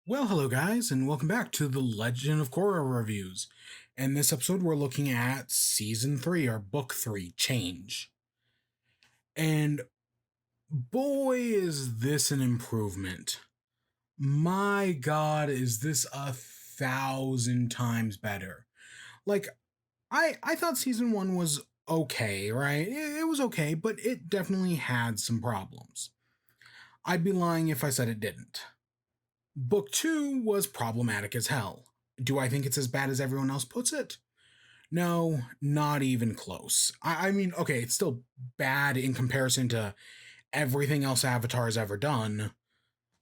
Well, hello guys, and welcome back to the Legend of Korra reviews. In this episode, we're looking at Season 3, or Book 3, Change. And boy, is this an improvement. My god, is this 1,000 times better. Like, I thought Season 1 was okay, right? It was okay, but it definitely had some problems. I'd be lying if I said it didn't. Book 2 was problematic as hell. Do I think it's as bad as everyone else puts it? No, not even close. I mean, okay, it's still bad in comparison to everything else Avatar's ever done,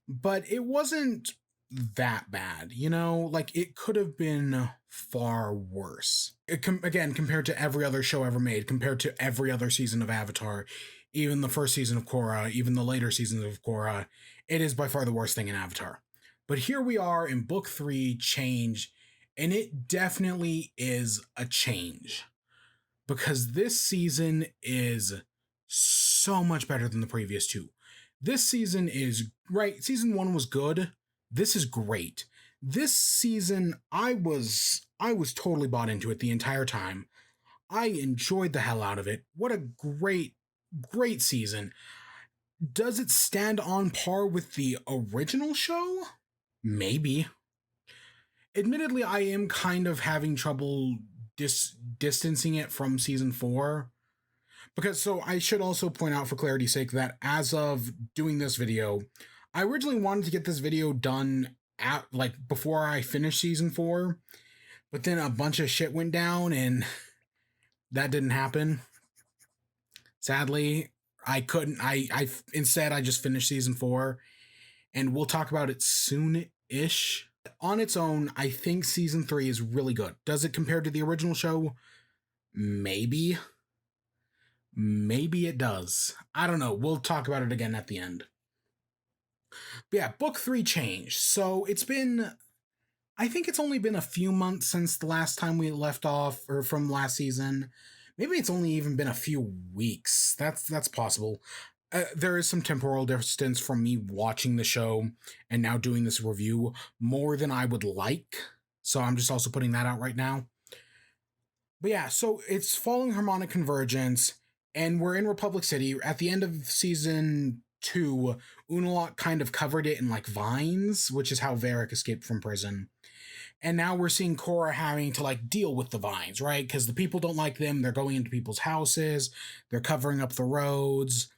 but it wasn't that bad, you know? Like, it could have been far worse. Again, compared to every other show ever made, compared to every other season of Avatar, even the first season of Korra, even the later seasons of Korra, it is by far the worst thing in Avatar. But here we are in Book 3, Change, and it definitely is a change. Because this season is so much better than the previous two. This season is, right, season 1 was good. This is great. This season, I was totally bought into it the entire time. I enjoyed the hell out of it. What a great season. Does it stand on par with the original show? Maybe. Admittedly, I am kind of having trouble distancing it from season 4. Because, so I should also point out for clarity's sake that as of doing this video, I originally wanted to get this video done at, like, before I finished season 4. But then a bunch of shit went down and that didn't happen. Sadly, I couldn't. Instead, I just finished season 4. And we'll talk about it soon-ish. On its own, I think season 3 is really good. Does it compare to the original show? Maybe. Maybe it does. I don't know. We'll talk about it again at the end. But yeah, Book 3 Change. So it's been, I think it's only been a few months since the last time we left off, or from last season. Maybe it's only even been a few weeks. That's possible. There is some temporal distance from me watching the show and now doing this review more than I would like. So I'm just also putting that out right now. But yeah, so it's following harmonic convergence, and we're in Republic City. At the end of season 2, Unalaq kind of covered it in like vines, which is how Varric escaped from prison. And now we're seeing Korra having to like deal with the vines, right? Because the people don't like them. They're going into people's houses. They're covering up the roads.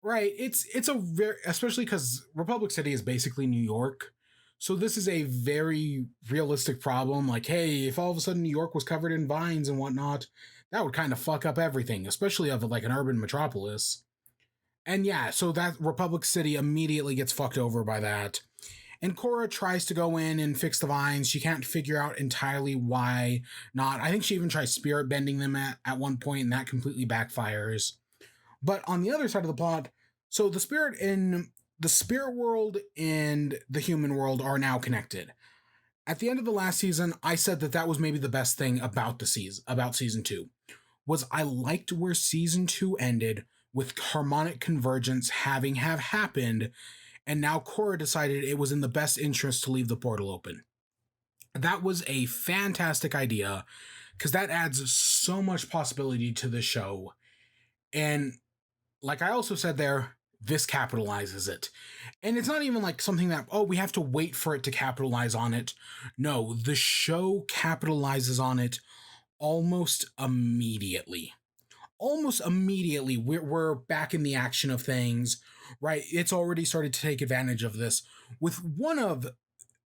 Right. It's a very, especially because Republic City is basically New York. So this is a very realistic problem. Like, hey, if all of a sudden New York was covered in vines and whatnot, that would kind of fuck up everything, especially of like an urban metropolis. And yeah, so that Republic City immediately gets fucked over by that. And Korra tries to go in and fix the vines. She can't figure out entirely why not. I think she even tries spirit bending them at one point, and that completely backfires. But on the other side of the plot, so the spirit world and the human world are now connected. At the end of the last season, I said that was maybe the best thing about season 2, was I liked where season 2 ended with harmonic convergence having happened, and now Korra decided it was in the best interest to leave the portal open. That was a fantastic idea, because that adds so much possibility to the show. And like I also said there, this capitalizes it. And it's not even like something that, oh, we have to wait for it to capitalize on it. No, the show capitalizes on it almost immediately. Almost immediately, we're back in the action of things, right? It's already started to take advantage of this with one of,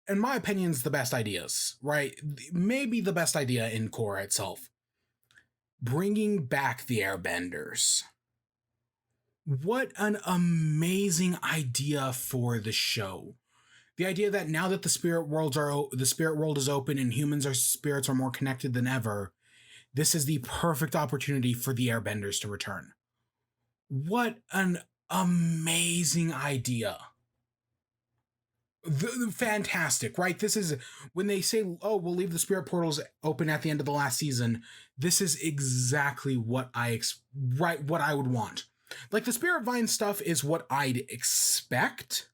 in my opinion, the best ideas, right? Maybe the best idea in Korra itself. Bringing back the Airbenders. What an amazing idea for the show. The idea that now that the spirit world is open and spirits are more connected than ever, this is the perfect opportunity for the Airbenders to return. What an amazing idea. Fantastic, right? This is when they say, oh, we'll leave the spirit portals open at the end of the last season. This is exactly what what I would want. Like, the spirit vine stuff is what I'd expect,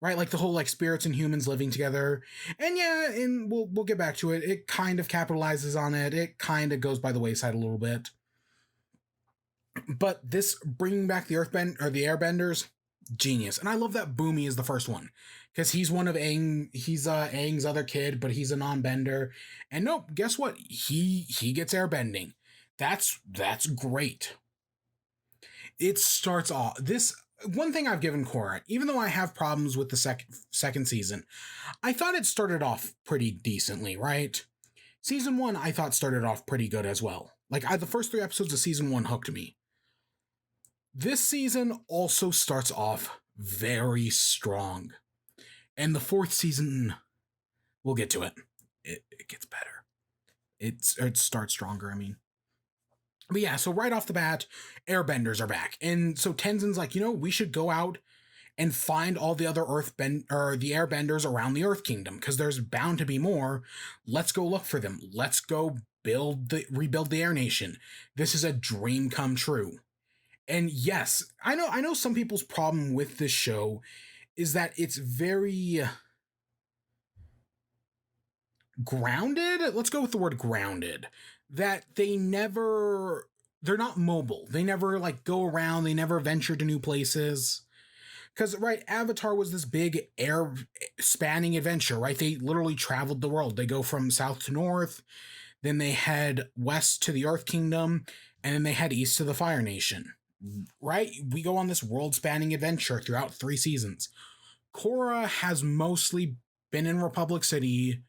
right? Like the whole like spirits and humans living together. And yeah, and we'll get back to it. It kind of capitalizes on it. It kind of goes by the wayside a little bit. But this bringing back the the Airbenders, genius. And I love that Boomy is the first one because he's one of he's Aang's other kid, but he's a non-bender. And nope, guess what? He gets airbending. That's great. It starts off this one thing I've given Korra, even though I have problems with the second season, I thought it started off pretty decently, right? Season 1 I thought started off pretty good as well. Like the first 3 episodes of season 1 hooked me. This season also starts off very strong. And the 4th season, we'll get to it. It gets better. It starts stronger, I mean. But yeah, so right off the bat, Airbenders are back. And so Tenzin's like, we should go out and find all the other the Airbenders around the Earth Kingdom, because there's bound to be more. Let's go look for them. Let's go rebuild the Air Nation. This is a dream come true. And yes, I know some people's problem with this show is that it's very grounded. Let's go with the word grounded. That they're not mobile. They never like go around. They never venture to new places. Because, right, Avatar was this big air spanning adventure, right? They literally traveled the world. They go from south to north, then they head west to the Earth Kingdom, and then they head east to the Fire Nation, right? We go on this world spanning adventure throughout 3 seasons. Korra has mostly been in Republic City.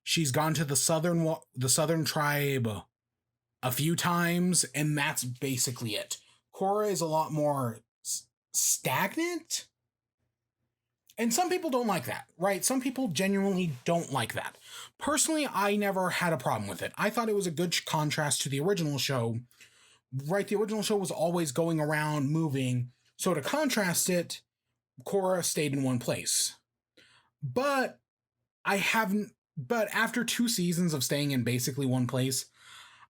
She's gone to the southern tribe a few times, and that's basically it. Korra is a lot more stagnant. And some people don't like that, right? Some people genuinely don't like that. Personally, I never had a problem with it. I thought it was a good contrast to the original show, right? The original show was always going around, moving. So to contrast it, Korra stayed in one place. But after 2 seasons of staying in basically one place,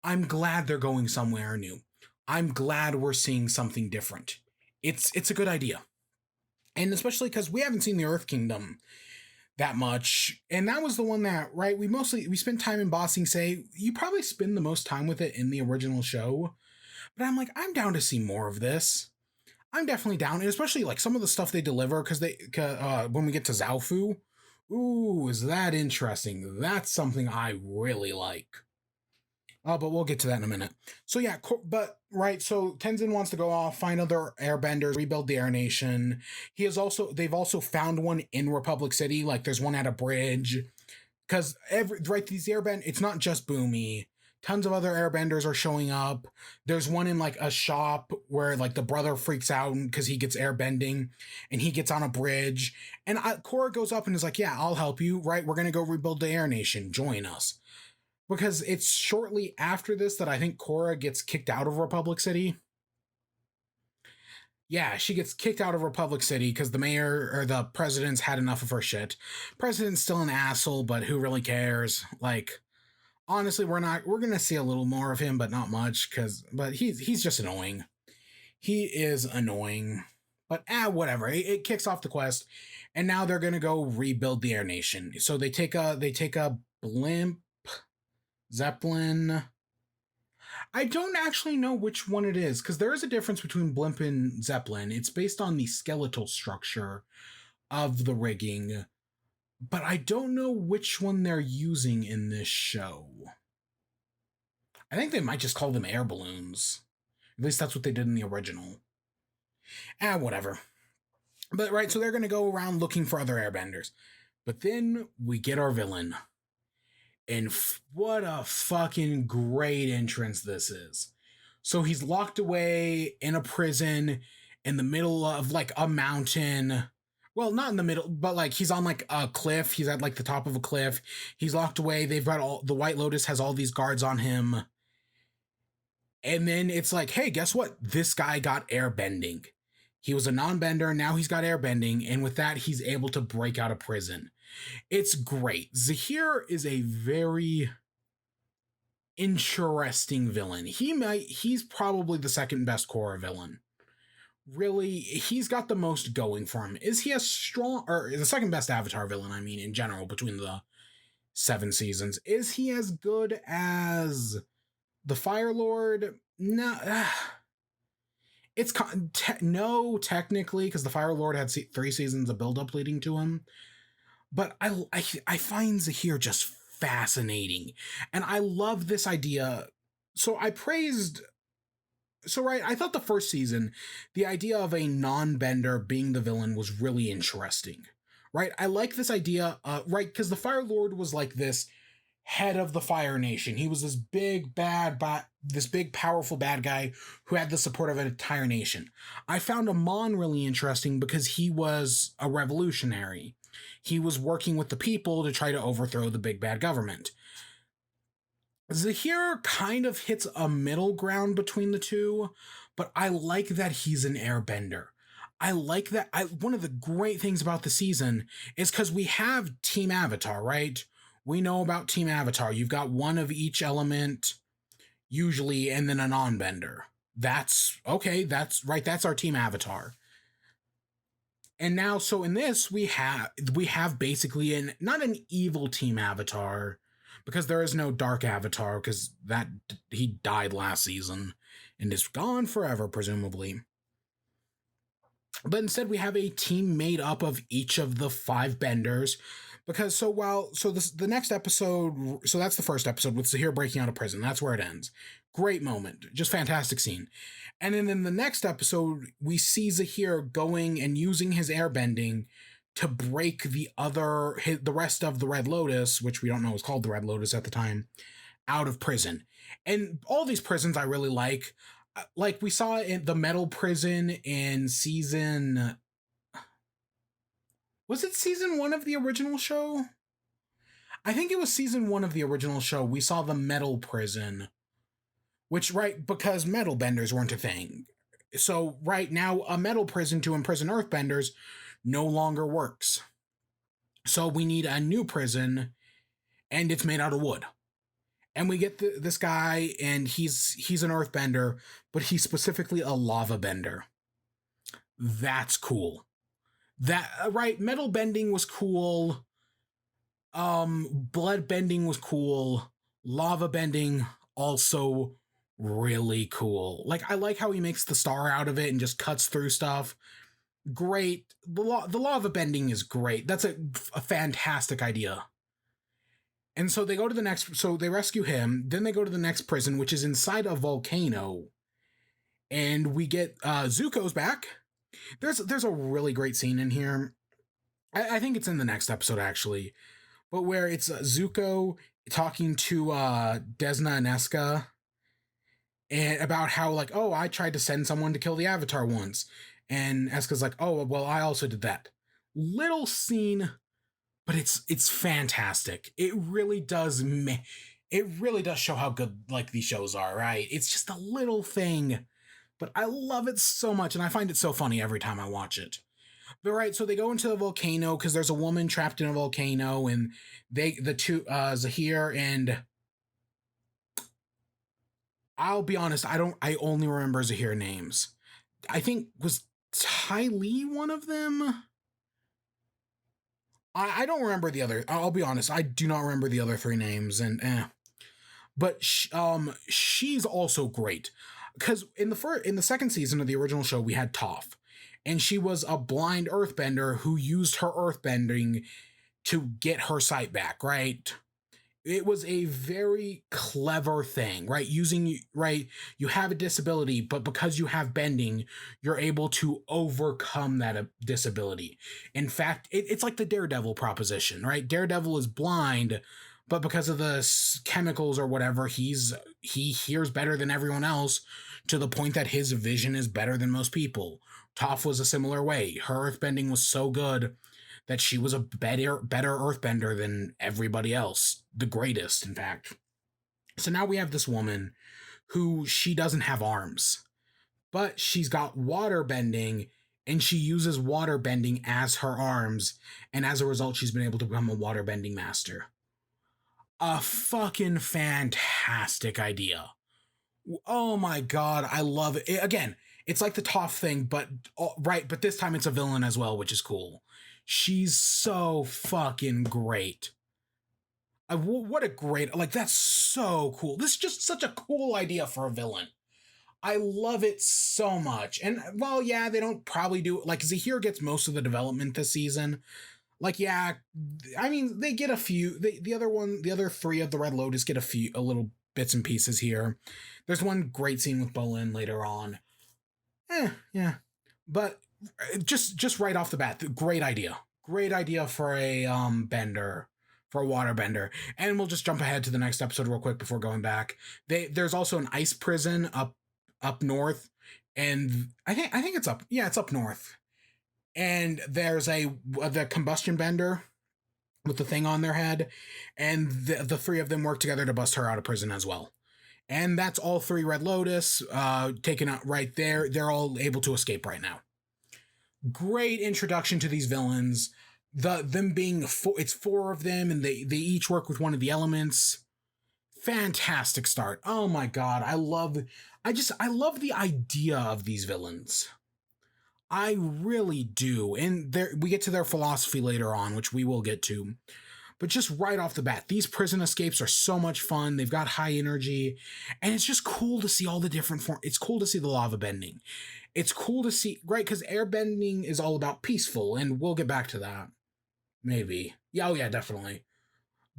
I'm glad they're going somewhere new. I'm glad we're seeing something different. It's a good idea. And especially because we haven't seen the Earth Kingdom that much. And that was the one that, right, we spent time in Ba Sing Se. You probably spend the most time with it in the original show. But I'm like, I'm down to see more of this. I'm definitely down. And especially like some of the stuff they deliver, because when we get to Zaofu, ooh, is that interesting. That's something I really like. But we'll get to that in a minute. So yeah, right, so Tenzin wants to go off, find other airbenders, rebuild the Air Nation. They've also found one in Republic City, like there's one at a bridge. Because these airbenders, it's not just Boomy. Tons of other airbenders are showing up. There's one in like a shop where like the brother freaks out because he gets airbending and he gets on a bridge. And Korra goes up and is like, yeah, I'll help you, right? We're going to go rebuild the Air Nation. Join us. Because it's shortly after this that I think Korra gets kicked out of Republic City. Yeah, she gets kicked out of Republic City because the mayor or the president's had enough of her shit. President's still an asshole, but who really cares? Like, honestly, we're gonna see a little more of him, but not much, but he's just annoying. He is annoying. But whatever. It kicks off the quest, and now they're gonna go rebuild the Air Nation. So they take a blimp. Zeppelin. I don't actually know which one it is, because there is a difference between blimp and Zeppelin. It's based on the skeletal structure of the rigging, but I don't know which one they're using in this show. I think they might just call them air balloons. At least that's what they did in the original. Whatever. But right, so they're going to go around looking for other airbenders. But then we get our villain. And what a fucking great entrance this is. So he's locked away in a prison in the middle of like a mountain. Well, not in the middle, but like he's on like a cliff. He's at like the top of a cliff. He's locked away. They've got the White Lotus has all these guards on him. And then it's like, hey, guess what? This guy got airbending. He was a non-bender. Now he's got airbending. And with that, he's able to break out of prison. It's great. Zahir is a very interesting villain. He's probably the second best Korra villain. really, he's got the most going for him. Is he as strong, or the second best Avatar villain, I mean, in general, between the 7 seasons? Is he as good as the Fire Lord? No. It's no, technically, because the Fire Lord had 3 seasons of build-up leading to him. But I find Zahir just fascinating, and I love this idea. So I praised. So right, I thought the first season, the idea of a non-bender being the villain was really interesting. Right, I like this idea. Right, because the Fire Lord was like this head of the Fire Nation. He was this big this big powerful bad guy who had the support of an entire nation. I found Amon really interesting because he was a revolutionary. He was working with the people to try to overthrow the big bad government. Zahir kind of hits a middle ground between the two, but I like that he's an airbender. I like that. One of the great things about the season is because we have Team Avatar, right? We know about Team Avatar. You've got one of each element, usually, and then a non-bender. That's okay. That's right. That's our Team Avatar. And now, so in this, we have basically not an evil Team Avatar, because there is no dark Avatar, because that he died last season and is gone forever, presumably. But instead, we have a team made up of each of the 5 benders. Because the next episode, so that's the first episode with Zahir breaking out of prison. That's where it ends. Great moment, just fantastic scene. And then in the next episode, we see Zahir going and using his airbending to break the rest of the Red Lotus, which we don't know was called the Red Lotus at the time, out of prison. And all these prisons I really like. Like we saw in the metal prison in season. Was it season 1 of the original show? I think it was season 1 of the original show. We saw the metal prison, which, right, because metal benders weren't a thing. So right now, a metal prison to imprison earthbenders no longer works. So we need a new prison, and it's made out of wood. And we get this guy, and he's an earthbender, but he's specifically a lava bender. That's cool. That right, metal bending was cool. Blood bending was cool. Lava bending also really cool. Like, I like how he makes the star out of it and just cuts through stuff. Great. The lava bending is great. That's a fantastic idea. And so they go to the next, so they rescue him, then they go to the next prison, which is inside a volcano. And we get Zuko's back. There's a really great scene in here. I think it's in the next episode, actually. But where it's Zuko talking to Desna and Eska, and about how, like, oh, I tried to send someone to kill the Avatar once. And Eska's like, oh, well, I also did that. Little scene, but it's fantastic. It really does show how good, like, these shows are, right? It's just a little thing, but I love it so much, and I find it so funny every time I watch it. But right, so they go into the volcano because there's a woman trapped in a volcano, and Zahir and, I'll be honest, I only remember Zahir names. I think, was Ty Lee one of them? I don't remember the other. I'll be honest, I do not remember the other 3 names, and But she's also great, because in the second season of the original show we had Toph, and she was a blind earthbender who used her earthbending to get her sight back, right? It was a very clever thing, right? You have a disability, but because you have bending, you're able to overcome that disability. In fact, it's like the Daredevil proposition, right? Daredevil is blind, but because of the chemicals or whatever, he hears better than everyone else, to the point that his vision is better than most people. Toph was a similar way. Her earthbending was so good that she was a better earthbender than everybody else. The greatest, in fact. So now we have this woman who, she doesn't have arms, but she's got water bending, and she uses water bending as her arms, and as a result, she's been able to become a water bending master. A fucking fantastic idea. Oh my god, I love it. Again, It's like the Toph thing, but right, but this time it's a villain as well, which is cool. She's so fucking great. What a great, like, that's so cool. This is just such a cool idea for a villain. I love it so much. And well, yeah, they don't probably do like Zahir gets most of the development this season. Like, yeah, I mean, they get a few. The other three of the Red Lotus get a little bits and pieces here. There's one great scene with Bolin later on. Yeah, but just right off the bat, great idea for a bender, for a water bender. And we'll just jump ahead to the next episode real quick before going back. There's also an ice prison up north, and I think it's up. Yeah, it's up north. And there's the combustion bender with the thing on their head, and the three of them work together to bust her out of prison as well. And that's all three Red Lotus taken out right there. They're all able to escape right now. Great introduction to these villains. Them being it's four of them, and they each work with one of the elements. Fantastic start. Oh my god, I love the idea of these villains. I really do. And we get to their philosophy later on, which we will get to. But just right off the bat, these prison escapes are so much fun. They've got high energy. And it's just cool to see all the different forms. It's cool to see the lava bending. It's cool to see, right? Because airbending is all about peaceful. And we'll get back to that. Maybe. Yeah, oh yeah, definitely.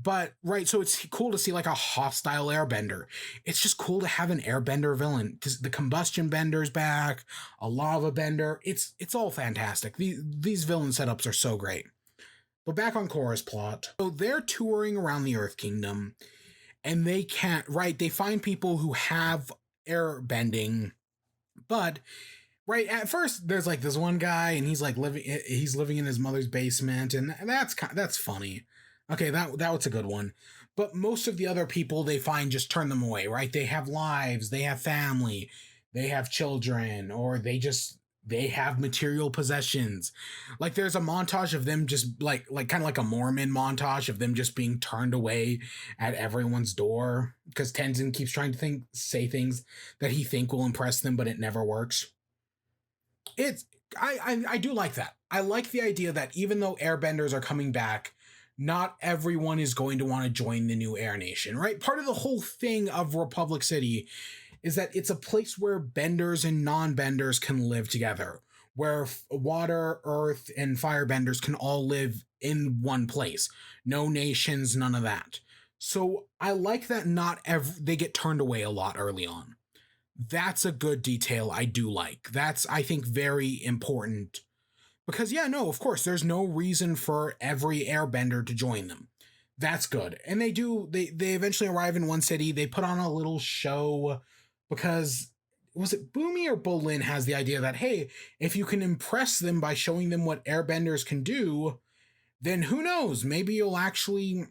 But, right, so it's cool to see like a hostile airbender. It's just cool to have an airbender villain. The combustion bender's back, a lava bender. It's all fantastic. These villain setups are so great. But back on Korra's plot. So they're touring around the Earth Kingdom, and they can't, right, they find people who have airbending, but, right, at first there's like this one guy, and he's living in his mother's basement, and that's funny. Okay, that was a good one. But most of the other people they find just turn them away, right? They have lives, they have family, they have children, or they have material possessions. Like there's a montage of them just like kind of like a Mormon montage of them just being turned away at everyone's door because Tenzin keeps trying to say things that he think will impress them, but it never works. I do like that. I like the idea that even though airbenders are coming back, not everyone is going to want to join the new Air Nation, right? Part of the whole thing of Republic City is that it's a place where benders and non-benders can live together, where water, earth, and firebenders can all live in one place. No nations, none of that. So I like that they get turned away a lot early on. That's a good detail I do like. That's, I think, very important. Because, yeah, no, of course, there's no reason for every airbender to join them. That's good. And they eventually arrive in one city. They put on a little show because, was it Boomy or Bolin has the idea that, hey, if you can impress them by showing them what airbenders can do, then who knows? Maybe you'll actually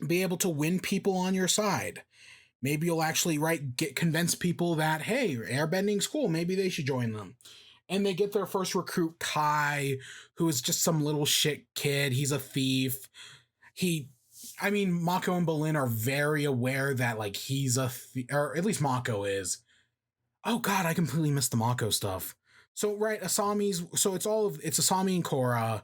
be able to win people on your side. Maybe you'll actually, convince people that, hey, airbending's cool. Maybe they should join them. And they get their first recruit, Kai, who is just some little shit kid. He's a thief. Mako and Bolin are very aware that, like, he's a thief, or at least Mako is. Oh, God, I completely missed the Mako stuff. So, right, it's Asami and Korra,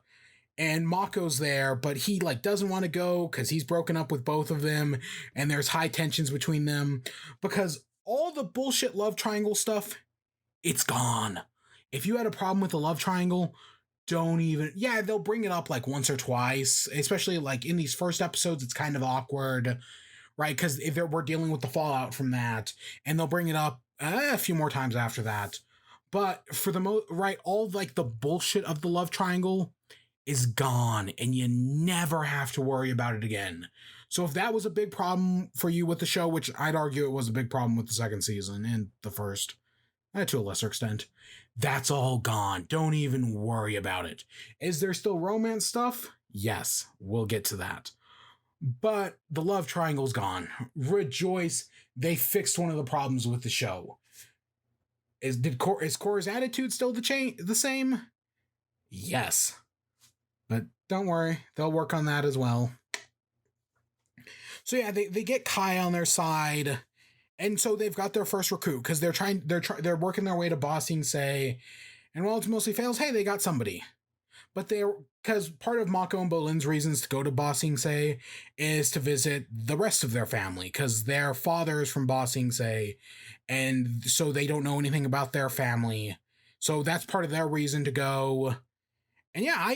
and Mako's there, but he, like, doesn't want to go because he's broken up with both of them, and there's high tensions between them, because all the bullshit love triangle stuff, it's gone. If you had a problem with the love triangle, they'll bring it up like once or twice, especially like in these first episodes, it's kind of awkward, right? Because we're dealing with the fallout from that, and they'll bring it up a few more times after that. But for the all like the bullshit of the love triangle is gone, and you never have to worry about it again. So if that was a big problem for you with the show, which I'd argue it was a big problem with the second season and the first, to a lesser extent, that's all gone. Don't even worry about it. Is there still romance stuff? Yes, we'll get to that. But the love triangle's gone. Rejoice, they fixed one of the problems with the show. Is Korra's attitude still the same? Yes. But don't worry, they'll work on that as well. So yeah, they get Kai on their side, And so they've got their first recruit because they're working their way to Ba Sing Se, and while it mostly fails, hey, they got somebody. But they're because part of Mako and Bolin's reasons to go to Ba Sing Se is to visit the rest of their family because their father is from Ba Sing Se, and so they don't know anything about their family. So that's part of their reason to go. And yeah,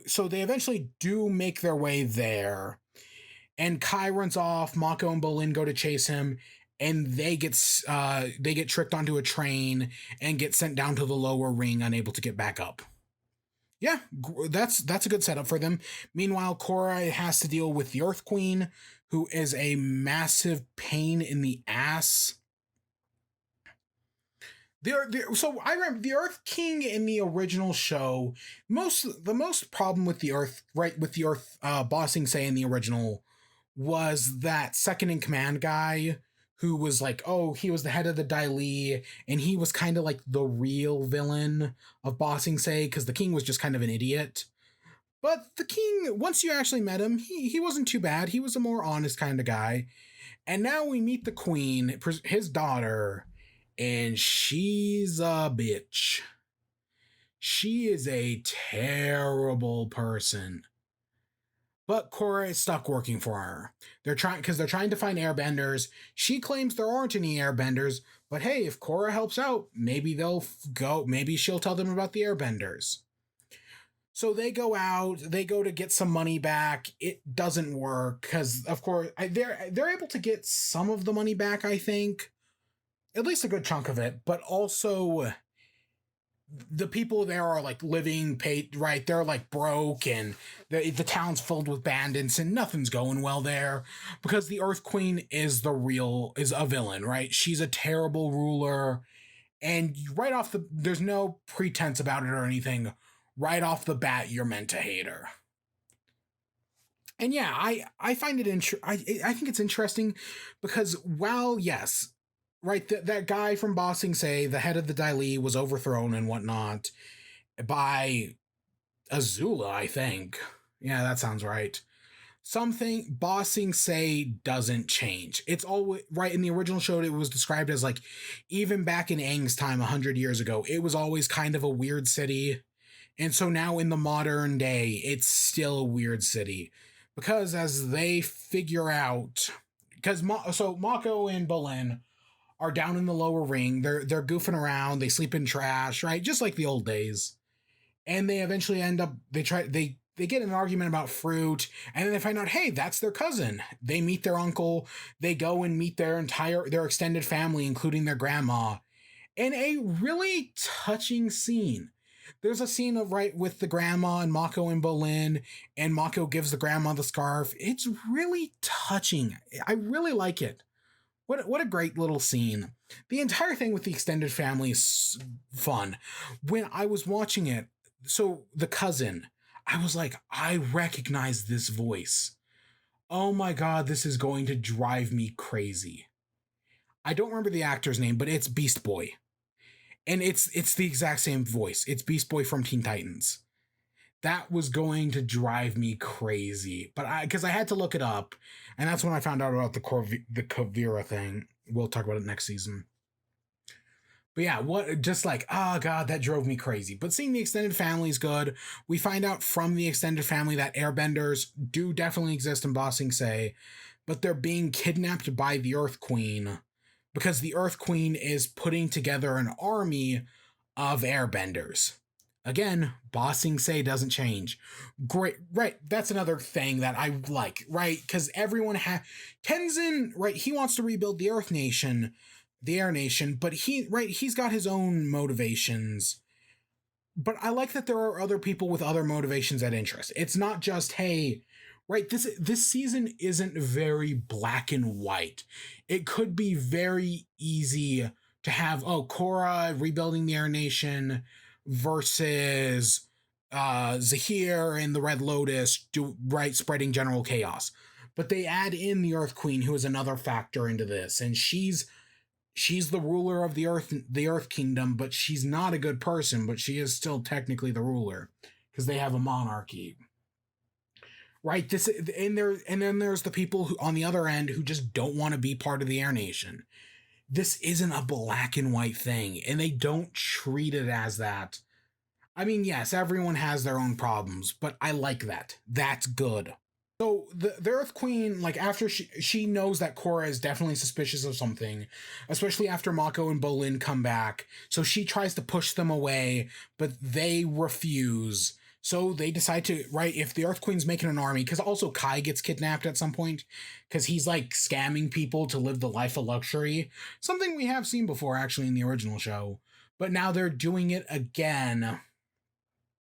so they eventually do make their way there, and Kai runs off. Mako and Bolin go to chase him, and they get tricked onto a train and get sent down to the lower ring, unable to get back up. Yeah, that's a good setup for them. Meanwhile, Korra has to deal with the Earth Queen, who is a massive pain in the ass. So I remember the Earth King in the original show. The most problem with the Earth, Ba Sing Se in the original was that second in command guy who was like, oh, he was the head of the Dai Li, and he was kind of like the real villain of Ba Sing Se because the king was just kind of an idiot. But the king, once you actually met him, he wasn't too bad. He was a more honest kind of guy. And now we meet the queen, his daughter, and she's a bitch. She is a terrible person. But Korra is stuck working for her. They're trying to find airbenders. She claims there aren't any airbenders, but hey, if Korra helps out, maybe they'll go. Maybe she'll tell them about the airbenders. So they go out. They go to get some money back. It doesn't work because, of course, they're able to get some of the money back. I think, at least a good chunk of it. But also, the people there are like living paid right. They're like broke, and the town's filled with bandits, and nothing's going well there because the Earth Queen is a villain, right? She's a terrible ruler, and right off there's no pretense about it or anything. Right off the bat, you're meant to hate her. And yeah, I find it I think it's interesting because while yes, right, that guy from Ba Sing Se, the head of the Dai Li, was overthrown and whatnot by Azula, I think. Yeah, that sounds right. Something Ba Sing Se doesn't change. It's always right in the original show. It was described as like, even back in Aang's time 100 years ago, it was always kind of a weird city. And so now in the modern day, it's still a weird city because as they figure out, so Mako and Bolin are down in the lower ring. They're goofing around. They sleep in trash, right? Just like the old days. And they eventually end up, they get in an argument about fruit, and then they find out, hey, that's their cousin. They meet their uncle. They go and meet their extended family, including their grandma, in a really touching scene. There's a scene with the grandma and Mako and Bolin, and Mako gives the grandma the scarf. It's really touching. I really like it. What a great little scene. The entire thing with the extended family is fun. When I was watching it, so the cousin, I was like, I recognize this voice. Oh my god, this is going to drive me crazy. I don't remember the actor's name, but it's Beast Boy. And it's the exact same voice. It's Beast Boy from Teen Titans. That was going to drive me crazy. But because I had to look it up, and that's when I found out about the Kuvira thing. We'll talk about it next season. But yeah, oh god, that drove me crazy. But seeing the extended family is good. We find out from the extended family that airbenders do definitely exist in Ba Sing Se, but they're being kidnapped by the Earth Queen because the Earth Queen is putting together an army of airbenders. Again, Ba Sing Se doesn't change. Great, right? That's another thing that I like, right? Because everyone Tenzin, right? He wants to rebuild the Earth Nation, the Air Nation, but he's got his own motivations. But I like that there are other people with other motivations and interests. It's not just, hey, right? This season isn't very black and white. It could be very easy to have Korra rebuilding the Air Nation versus Zahir and the Red Lotus spreading general chaos. But they add in the Earth Queen, who is another factor into this, and she's the ruler of the Earth Kingdom, but she's not a good person, but she is still technically the ruler because they have a monarchy. right? This and then there's the people who on the other end who just don't want to be part of the Air Nation. This isn't a black and white thing, and they don't treat it as that. I mean, yes, everyone has their own problems, but I like that. That's good. So the Earth Queen, like after she knows that Korra is definitely suspicious of something, especially after Mako and Bolin come back. So she tries to push them away, but they refuse. So they decide to, right, if the Earth Queen's making an army, because also Kai gets kidnapped at some point, because he's like scamming people to live the life of luxury. Something we have seen before actually in the original show. But now they're doing it again.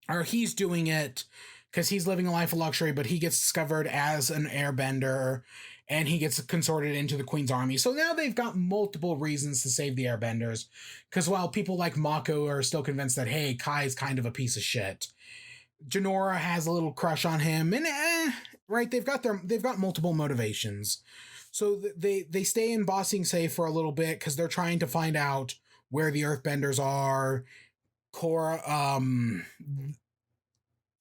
Or he's doing it because he's living a life of luxury, but he gets discovered as an airbender and he gets consorted into the Queen's army. So now they've got multiple reasons to save the airbenders. Because while people like Mako are still convinced that, hey, Kai's kind of a piece of shit, Jinora has a little crush on him, and right, they've got multiple motivations. So they stay in Ba Sing Se for a little bit because they're trying to find out where the Earthbenders are. Korra,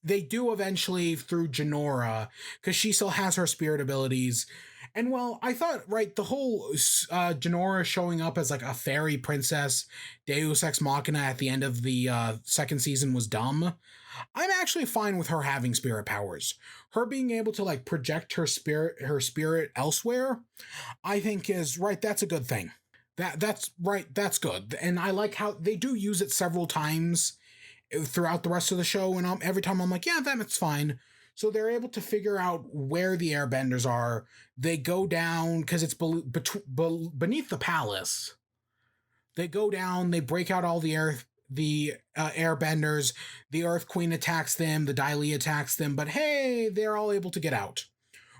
they do eventually through Jinora, because she still has her spirit abilities. And well, I thought, right, the whole Jinora showing up as like a fairy princess, Deus Ex Machina at the end of the second season was dumb. I'm actually fine with her having spirit powers. Her being able to like project her spirit elsewhere, I think is right. That's a good thing. That's right. That's good. And I like how they do use it several times throughout the rest of the show. And every time I'm like, yeah, that's fine. So they're able to figure out where the airbenders are. They go down because it's beneath the palace. They go down, they break out all the airbenders. The Earth Queen attacks them, the Dai Li attacks them, but hey, they're all able to get out.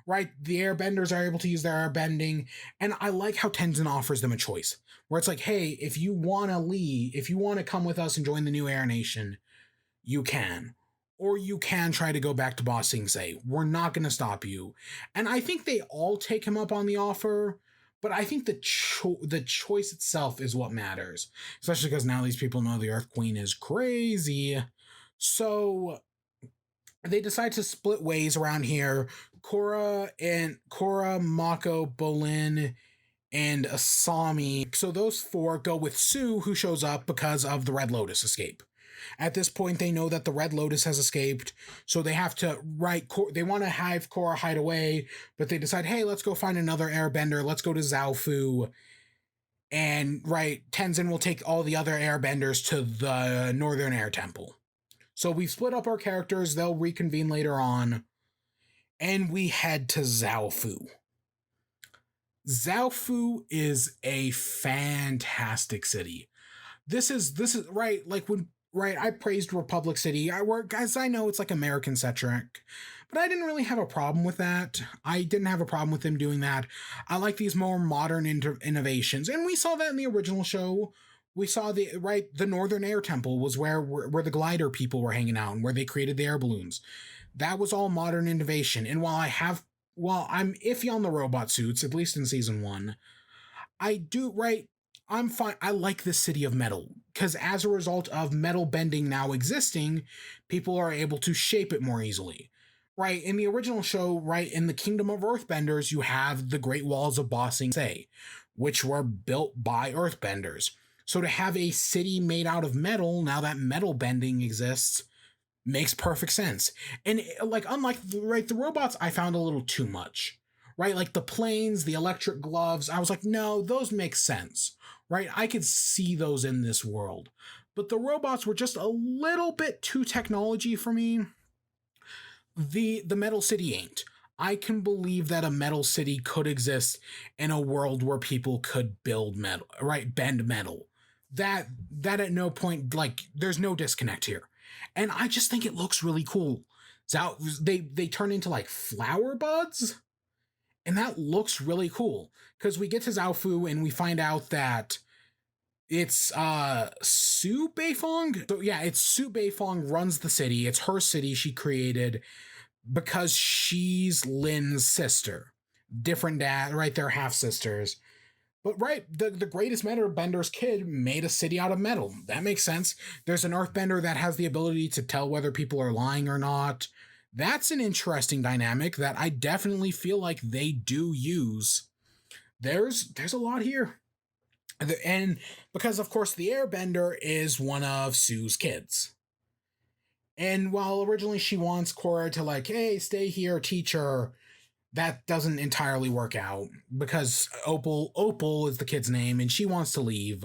Right? The airbenders are able to use their airbending, and I like how Tenzin offers them a choice, where it's like, hey, if you want to leave, if you want to come with us and join the new Air Nation, you can. Or you can try to go back to Ba Sing Se. We're not going to stop you. And I think they all take him up on the offer, but I think the choice itself is what matters. Especially because now these people know the Earth Queen is crazy. So they decide to split ways around here. Korra, Mako, Bolin, and Asami. So those four go with Sue, who shows up because of the Red Lotus escape. At this point, they know that the Red Lotus has escaped, so they have to they want to have Korra hide away, but they decide, hey, let's go find another airbender. Let's go to Zaofu. And, Tenzin will take all the other airbenders to the Northern Air Temple. So we've split up our characters. They'll reconvene later on. And we head to Zaofu. Zaofu is a fantastic city. This is right, like when I praised Republic City. I know it's like American centric, but I didn't really have a problem with that. I didn't have a problem with them doing that. I like these more modern innovations, and we saw that in the original show. We saw the Northern Air Temple was where the glider people were hanging out and where they created the air balloons. That was all modern innovation. And while I'm iffy on the robot suits, at least in season 1, I'm fine. I like the city of metal because as a result of metal bending now existing, people are able to shape it more easily. Right, in the original show, in the Kingdom of Earthbenders, you have the Great Walls of Ba Sing Se, which were built by Earthbenders. So to have a city made out of metal, now that metal bending exists, makes perfect sense. And unlike the robots, I found a little too much. Like the planes, the electric gloves, I was like, no, those make sense. I could see those in this world. But the robots were just a little bit too technology for me. The Metal City ain't. I can believe that a metal city could exist in a world where people could build metal, bend metal. That at no point, there's no disconnect here. And I just think it looks really cool. They turn into flower buds, and that looks really cool. Because we get to Zaofu and we find out that it's Su Beifong. So yeah, it's Su Beifong runs the city. It's her city she created because she's Lin's sister. Different dad, they're half sisters. But the greatest Bender's kid made a city out of metal. That makes sense. There's an Earthbender that has the ability to tell whether people are lying or not. That's an interesting dynamic that I definitely feel like they do use. There's a lot here. And because of course the Airbender is one of Sue's kids. And while originally she wants Korra to like, hey, stay here, teach her, that doesn't entirely work out because Opal is the kid's name, and she wants to leave.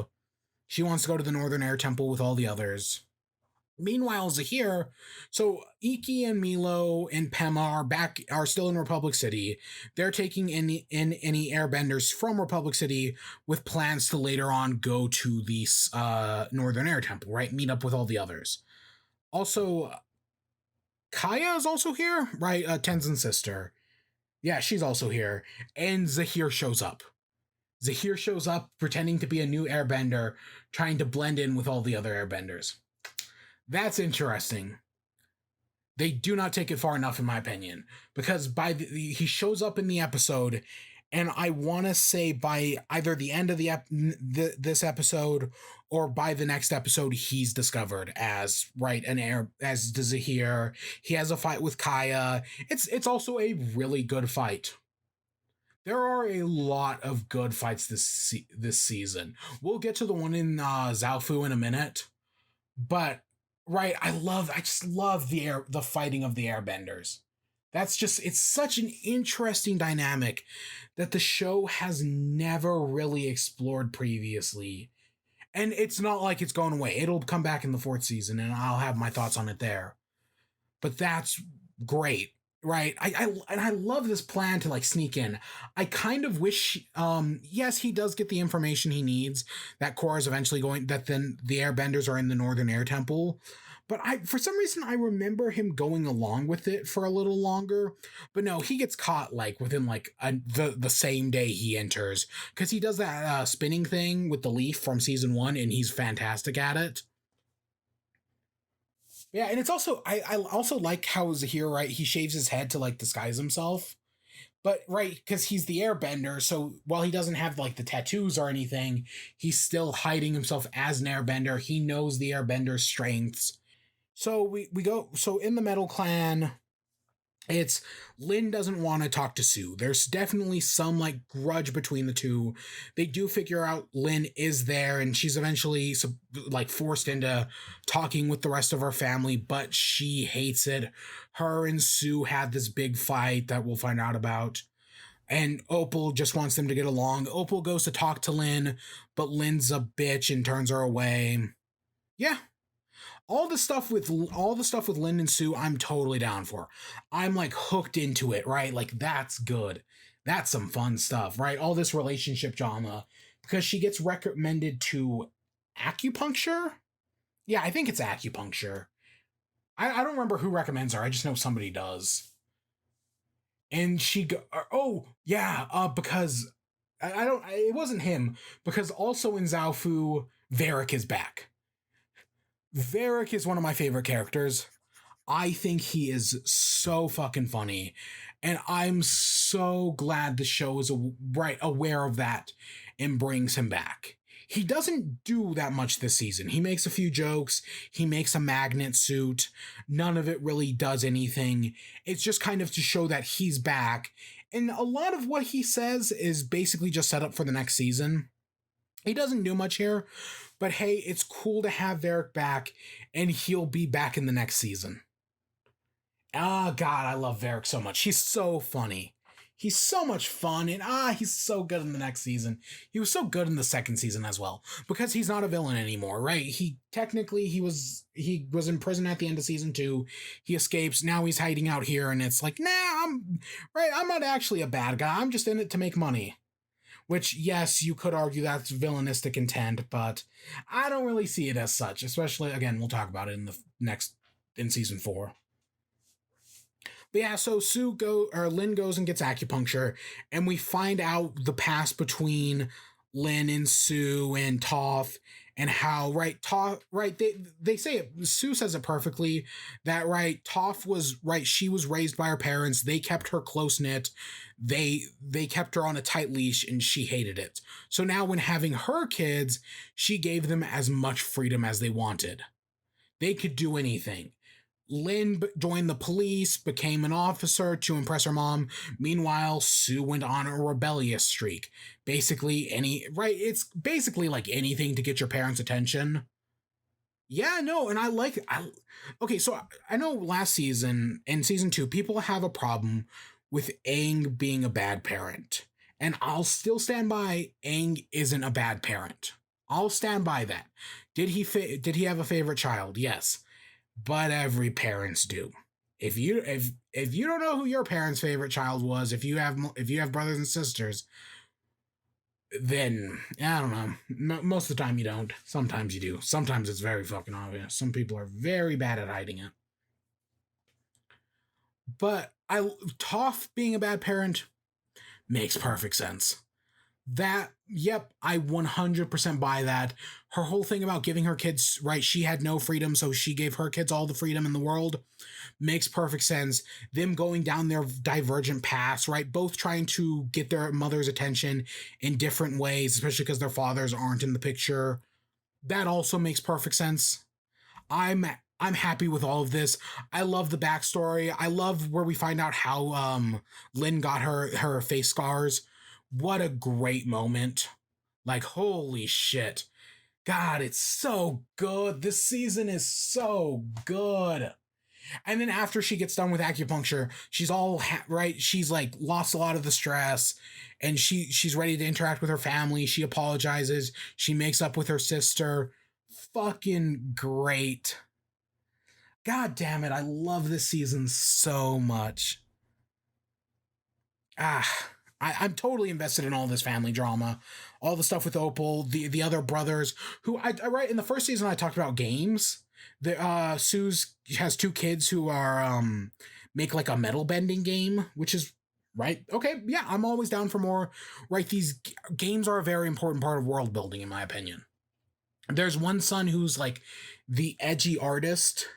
She wants to go to the Northern Air Temple with all the others. Meanwhile, Zahir, so Iki and Milo and Pema are still in Republic City. They're taking any airbenders from Republic City with plans to later on go to the Northern Air Temple, right? Meet up with all the others. Also, Kaya is also here, right? Tenzin's sister. Yeah, she's also here. And Zahir shows up. Zahir shows up pretending to be a new airbender, trying to blend in with all the other airbenders. That's interesting. They do not take it far enough, in my opinion, because he shows up in the episode, and I want to say by either the end of this episode or by the next episode, he's discovered as as Zahir. He has a fight with Kaya. It's also a really good fight. There are a lot of good fights this season. We'll get to the one in Zaofu in a minute, but right, I just love the fighting of the airbenders. It's such an interesting dynamic that the show has never really explored previously. And it's not like it's going away. It'll come back in the 4th season and I'll have my thoughts on it there. But that's great, right? I love this plan to like sneak in. I kind of wish yes, he does get the information he needs that Korra's eventually that then the airbenders are in the Northern Air Temple. But for some reason I remember him going along with it for a little longer. But no, he gets caught like within like the same day he enters, because he does that spinning thing with the leaf from season 1 and he's fantastic at it. Yeah, and it's also I also like how Zahir, right, he shaves his head to like disguise himself. But right, because he's the airbender, so while he doesn't have like the tattoos or anything, he's still hiding himself as an airbender. He knows the airbender's strengths. So we go, so in the Metal Clan, it's Lin doesn't want to talk to Sue. There's definitely some like grudge between the two. They do figure out Lin is there, and she's eventually like forced into talking with the rest of her family, but she hates it. Her and Sue had this big fight that we'll find out about. And Opal just wants them to get along. Opal goes to talk to Lin, but Lin's a bitch and turns her away. Yeah, all the stuff with Lin and Sue, I'm totally down for. I'm like hooked into it, right? Like that's good. That's some fun stuff, right? All this relationship drama, because she gets recommended to acupuncture. Yeah, I think it's acupuncture. I don't remember who recommends her. I just know somebody does. And oh yeah, because I don't. It wasn't him, because also in Zaofu, Varric is back. Varric is one of my favorite characters. I think he is so fucking funny. And I'm so glad the show is aware of that and brings him back. He doesn't do that much this season. He makes a few jokes. He makes a magnet suit. None of it really does anything. It's just kind of to show that he's back. And a lot of what he says is basically just set up for the next season. He doesn't do much here, but hey, it's cool to have Varric back, and he'll be back in the next season. Ah, God, I love Varric so much. He's so funny. He's so much fun, and he's so good in the next season. He was so good in the 2nd season as well, because he's not a villain anymore, right? He was in prison at the end of season 2. He escapes. Now he's hiding out here, and it's like, I'm not actually a bad guy. I'm just in it to make money. Which, yes, you could argue that's villainistic intent, but I don't really see it as such. Especially, again, we'll talk about it in season 4. But yeah, so Lin goes and gets acupuncture, and we find out the past between Lin and Sue and Toph, and how they say it. Sue says it perfectly that Toph was right. She was raised by her parents. They kept her close knit. They kept her on a tight leash, and she hated it. So now when having her kids, she gave them as much freedom as they wanted. They could do anything. Lin joined the police, became an officer to impress her mom. Meanwhile, Sue went on a rebellious streak. Basically, it's basically like anything to get your parents' attention. Yeah, no, and okay, so I know last season, in season 2, people have a problem with Aang being a bad parent. And I'll still stand by Aang isn't a bad parent. I'll stand by that. Did he have a favorite child? Yes. But every parents do. If you don't know who your parents' favorite child was, if you have brothers and sisters, then I don't know. Most of the time you don't. Sometimes you do. Sometimes it's very fucking obvious. Some people are very bad at hiding it. But Toph being a bad parent makes perfect sense. Yep, I 100% buy that. Her whole thing about giving her kids, right, she had no freedom, so she gave her kids all the freedom in the world, makes perfect sense. Them going down their divergent paths, right, both trying to get their mother's attention in different ways, especially because their fathers aren't in the picture. That also makes perfect sense. I'm happy with all of this. I love the backstory. I love where we find out how Lin got her face scars. What a great moment. Like, holy shit. God, it's so good. This season is so good. And then after she gets done with acupuncture, she's all right. She's like lost a lot of the stress, and she's ready to interact with her family. She apologizes. She makes up with her sister. Fucking great. God damn it. I love this season so much. I'm totally invested in all this family drama, all the stuff with Opal, the other brothers who I right in the first season I talked about games. The Suze has 2 kids who are make like a metal bending game, which is right. Okay, yeah, I'm always down for more. Right, these games are a very important part of world building in my opinion. There's one son who's like the edgy artist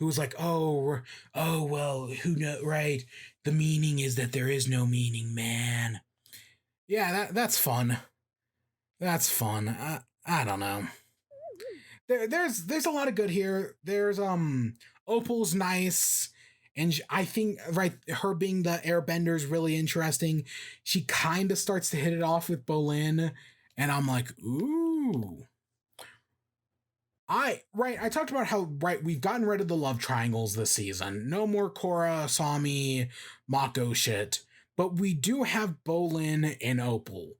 who's like, oh well, who know, right? The meaning is that there is no meaning, man. Yeah, that's fun. That's fun. I don't know. There's a lot of good here. There's Opal's nice, and I think right her being the Airbenders really interesting. She kind of starts to hit it off with Bolin, and I'm like, ooh. I talked about how we've gotten rid of the love triangles this season. No more Korra, Sami, Mako shit. But we do have Bolin and Opal.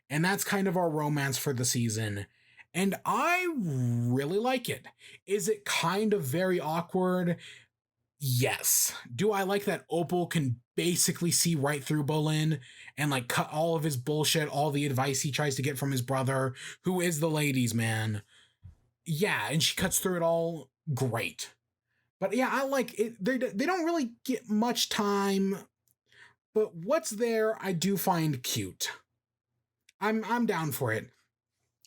And that's kind of our romance for the season. And I really like it. Is it kind of very awkward? Yes. Do I like that Opal can basically see right through Bolin and like cut all of his bullshit, all the advice he tries to get from his brother, who is the ladies' man? Yeah, and she cuts through it all great. But yeah, I like it. They don't really get much time, but what's there I do find cute. I'm down for it.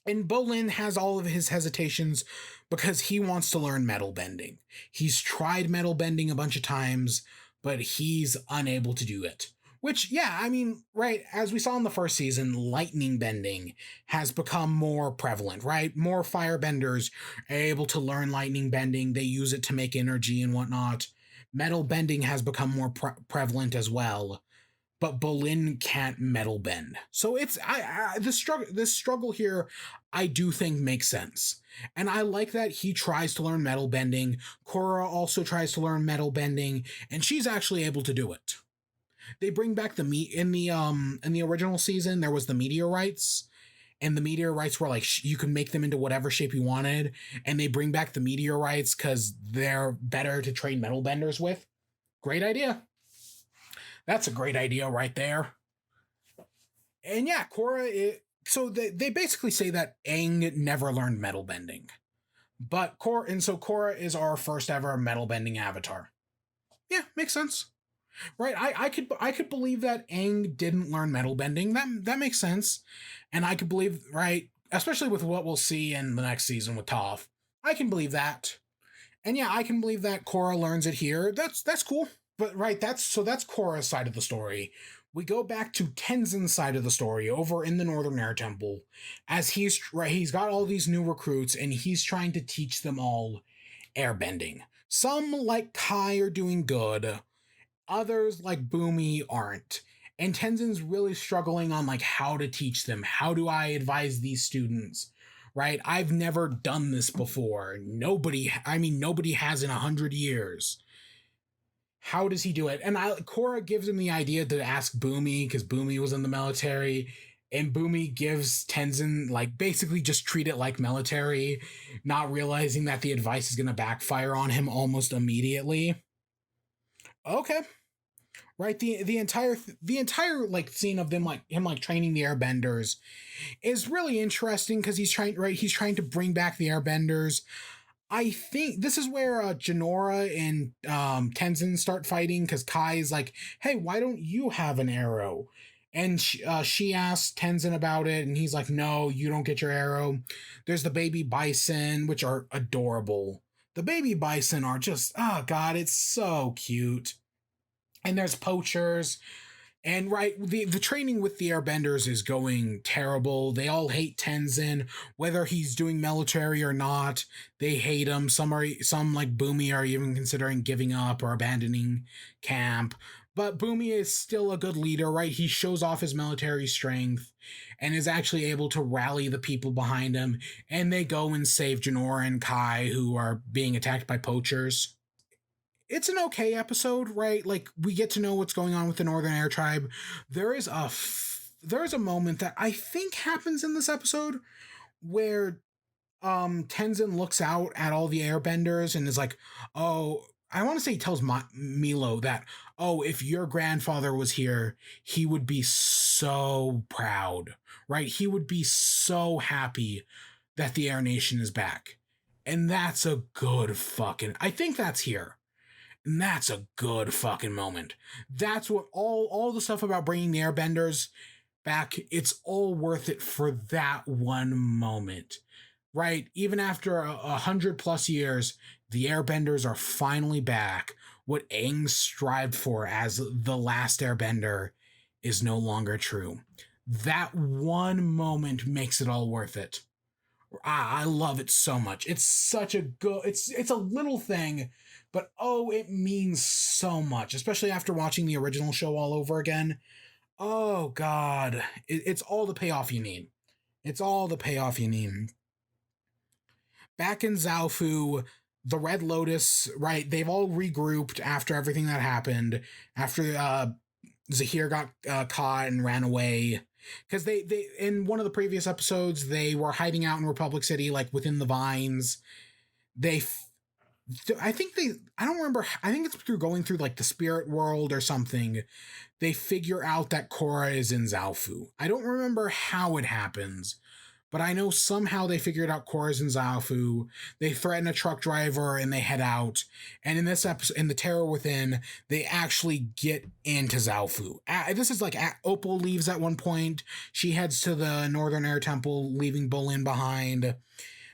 And Bolin has all of his hesitations because he wants to learn metal bending. He's tried metal bending a bunch of times, but he's unable to do it. Which, yeah, I mean, right, as we saw in the first season, lightning bending has become more prevalent, right? More firebenders are able to learn lightning bending. They use it to make energy and whatnot. Metal bending has become more prevalent as well, but Bolin can't metal bend. So it's this struggle here, I do think makes sense. And I like that he tries to learn metal bending. Korra also tries to learn metal bending, and she's actually able to do it. They bring back the meat in the original season. There was the meteorites, and the meteorites were like you could make them into whatever shape you wanted. And they bring back the meteorites because they're better to train metal benders with. Great idea. That's a great idea right there. And yeah, Korra. So they basically say that Aang never learned metal bending, but Korra is our first ever metal bending avatar. Yeah, makes sense. Right, I could believe that Aang didn't learn metal bending. That makes sense, and I could believe right, especially with what we'll see in the next season with Toph. I can believe that, and yeah, I can believe that Korra learns it here. That's cool. But right, that's Korra's side of the story. We go back to Tenzin's side of the story over in the Northern Air Temple, as he's got all these new recruits and he's trying to teach them all airbending. Some, like Kai, are doing good. Others, like Boomy, aren't. And Tenzin's really struggling on like how to teach them. How do I advise these students? Right? I've never done this before. Nobody has in 100 years. How does he do it? And Korra gives him the idea to ask Boomy because Boomy was in the military, and Boomy gives Tenzin like basically just treat it like military, not realizing that the advice is going to backfire on him almost immediately. Okay, right. The entire like scene of them like him like training the Airbenders is really interesting because he's trying to bring back the Airbenders. I think this is where Jinora and Tenzin start fighting because Kai is like, "Hey, why don't you have an arrow?" And she asks Tenzin about it, and he's like, "No, you don't get your arrow." There's the baby bison, which are adorable. The baby bison are just, oh god, it's so cute. And there's poachers, and right, the training with the Airbenders is going terrible. They all hate Tenzin, whether he's doing military or not. They hate him. Some like Boomy are even considering giving up or abandoning camp. But Boomy is still a good leader, right? He shows off his military strength and is actually able to rally the people behind him. And they go and save Jinora and Kai, who are being attacked by poachers. It's an okay episode, right? Like we get to know what's going on with the Northern Air Tribe. There is a moment that I think happens in this episode where Tenzin looks out at all the Airbenders and is like, "Oh, I want to say he tells Milo that, oh, if your grandfather was here, he would be so proud, right? He would be so happy that the Air Nation is back." And that's a good fucking, I think that's here. And that's a good fucking moment. That's what all the stuff about bringing the Airbenders back, it's all worth it for that one moment. Right? Even after 100+ years, the Airbenders are finally back. What Aang strived for as the last Airbender is no longer true. That one moment makes it all worth it. I love it so much. It's such a good, it's a little thing, but oh, it means so much, especially after watching the original show all over again. Oh god, it's all the payoff you need. It's all the payoff you need. Back in Zaofu, the Red Lotus, right? They've all regrouped after everything that happened. After Zahir got caught and ran away, because they in one of the previous episodes they were hiding out in Republic City, like within the vines. I don't remember. I think it's through going through like the spirit world or something. They figure out that Korra is in Zaofu. I don't remember how it happens, but I know somehow they figured out Korra's in Zaofu. They threaten a truck driver and they head out. And in this episode, in the Terror Within, they actually get into Zaofu. This is like Opal leaves at one point. She heads to the Northern Air Temple, leaving Bolin behind.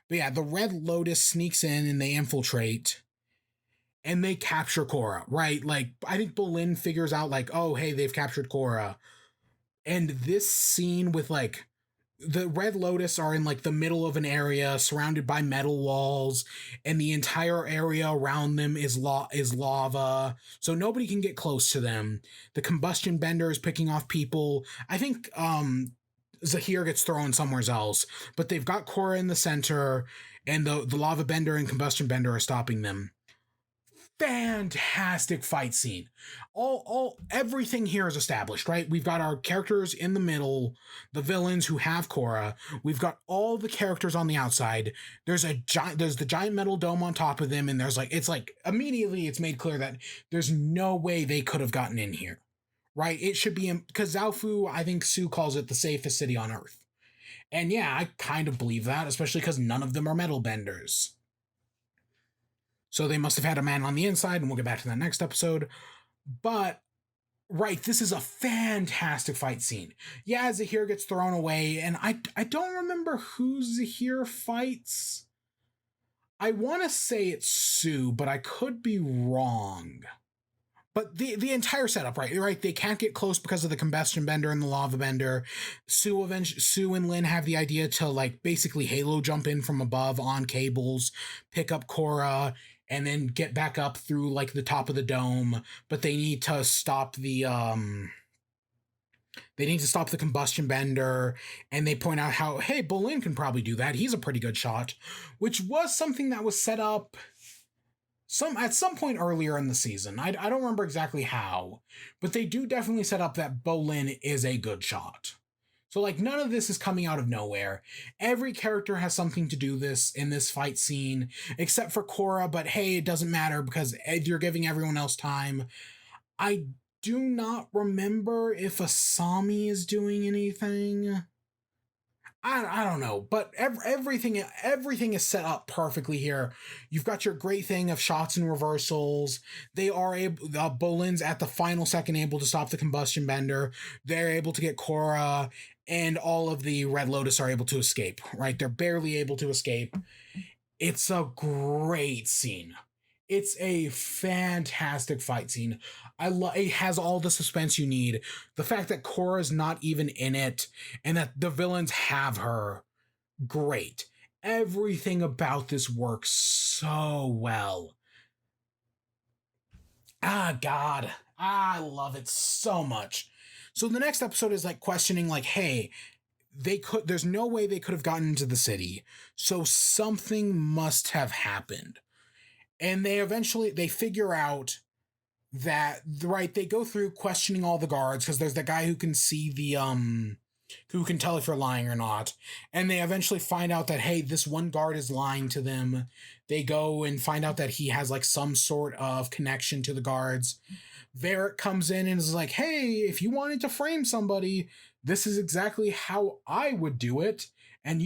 But yeah, the Red Lotus sneaks in and they infiltrate. And they capture Korra, right? Like, I think Bolin figures out, like, oh, hey, they've captured Korra. And this scene with, like, the Red Lotus are in like the middle of an area surrounded by metal walls, and the entire area around them is lava, so nobody can get close to them. The combustion bender is picking off people. I think Zahir gets thrown somewhere else, but they've got Korra in the center, and the lava bender and combustion bender are stopping them. Fantastic fight scene. Everything here is established, right? We've got our characters in the middle, the villains who have Korra. We've got all the characters on the outside. There's the giant metal dome on top of them, and it's like immediately it's made clear that there's no way they could have gotten in here, right? It should be because Zaofu, I think Sue calls it the safest city on Earth, and yeah, I kind of believe that, especially because none of them are metal benders. So they must have had a man on the inside, and we'll get back to that next episode. But, right, this is a fantastic fight scene. Yeah, Zahir gets thrown away, and I don't remember who Zahir fights. I want to say it's Sue, but I could be wrong. But the entire setup, right? They can't get close because of the combustion bender and the lava bender. Sue and Lin have the idea to like basically halo jump in from above on cables, pick up Korra, and then get back up through like the top of the dome, but they need to stop the combustion bender, and they point out how, hey, Bolin can probably do that. He's a pretty good shot, which was something that was set up at some point earlier in the season. I don't remember exactly how, but they do definitely set up that Bolin is a good shot. So like none of this is coming out of nowhere. Every character has something to do this in this fight scene, except for Korra, but hey, it doesn't matter because you're giving everyone else time. I do not remember if Asami is doing anything. I don't know, but everything is set up perfectly here. You've got your great thing of shots and reversals. They are able, Bolin's at the final second able to stop the combustion bender. They're able to get Korra, and all of the Red Lotus are able to escape. Right, they're barely able to escape. It's a great scene. It's a fantastic fight scene. It has all the suspense you need. The fact that Korra's not even in it and that the villains have her, great. Everything about this works so well. God. I love it so much. So the next episode is like questioning like, hey, there's no way they could have gotten into the city. So something must have happened. And they figure out that, right, they go through questioning all the guards because there's the guy who can see who can tell if you're lying or not. And they eventually find out that, hey, this one guard is lying to them. They go and find out that he has like some sort of connection to the guards. Varric comes in and is like, hey, if you wanted to frame somebody, this is exactly how I would do it. And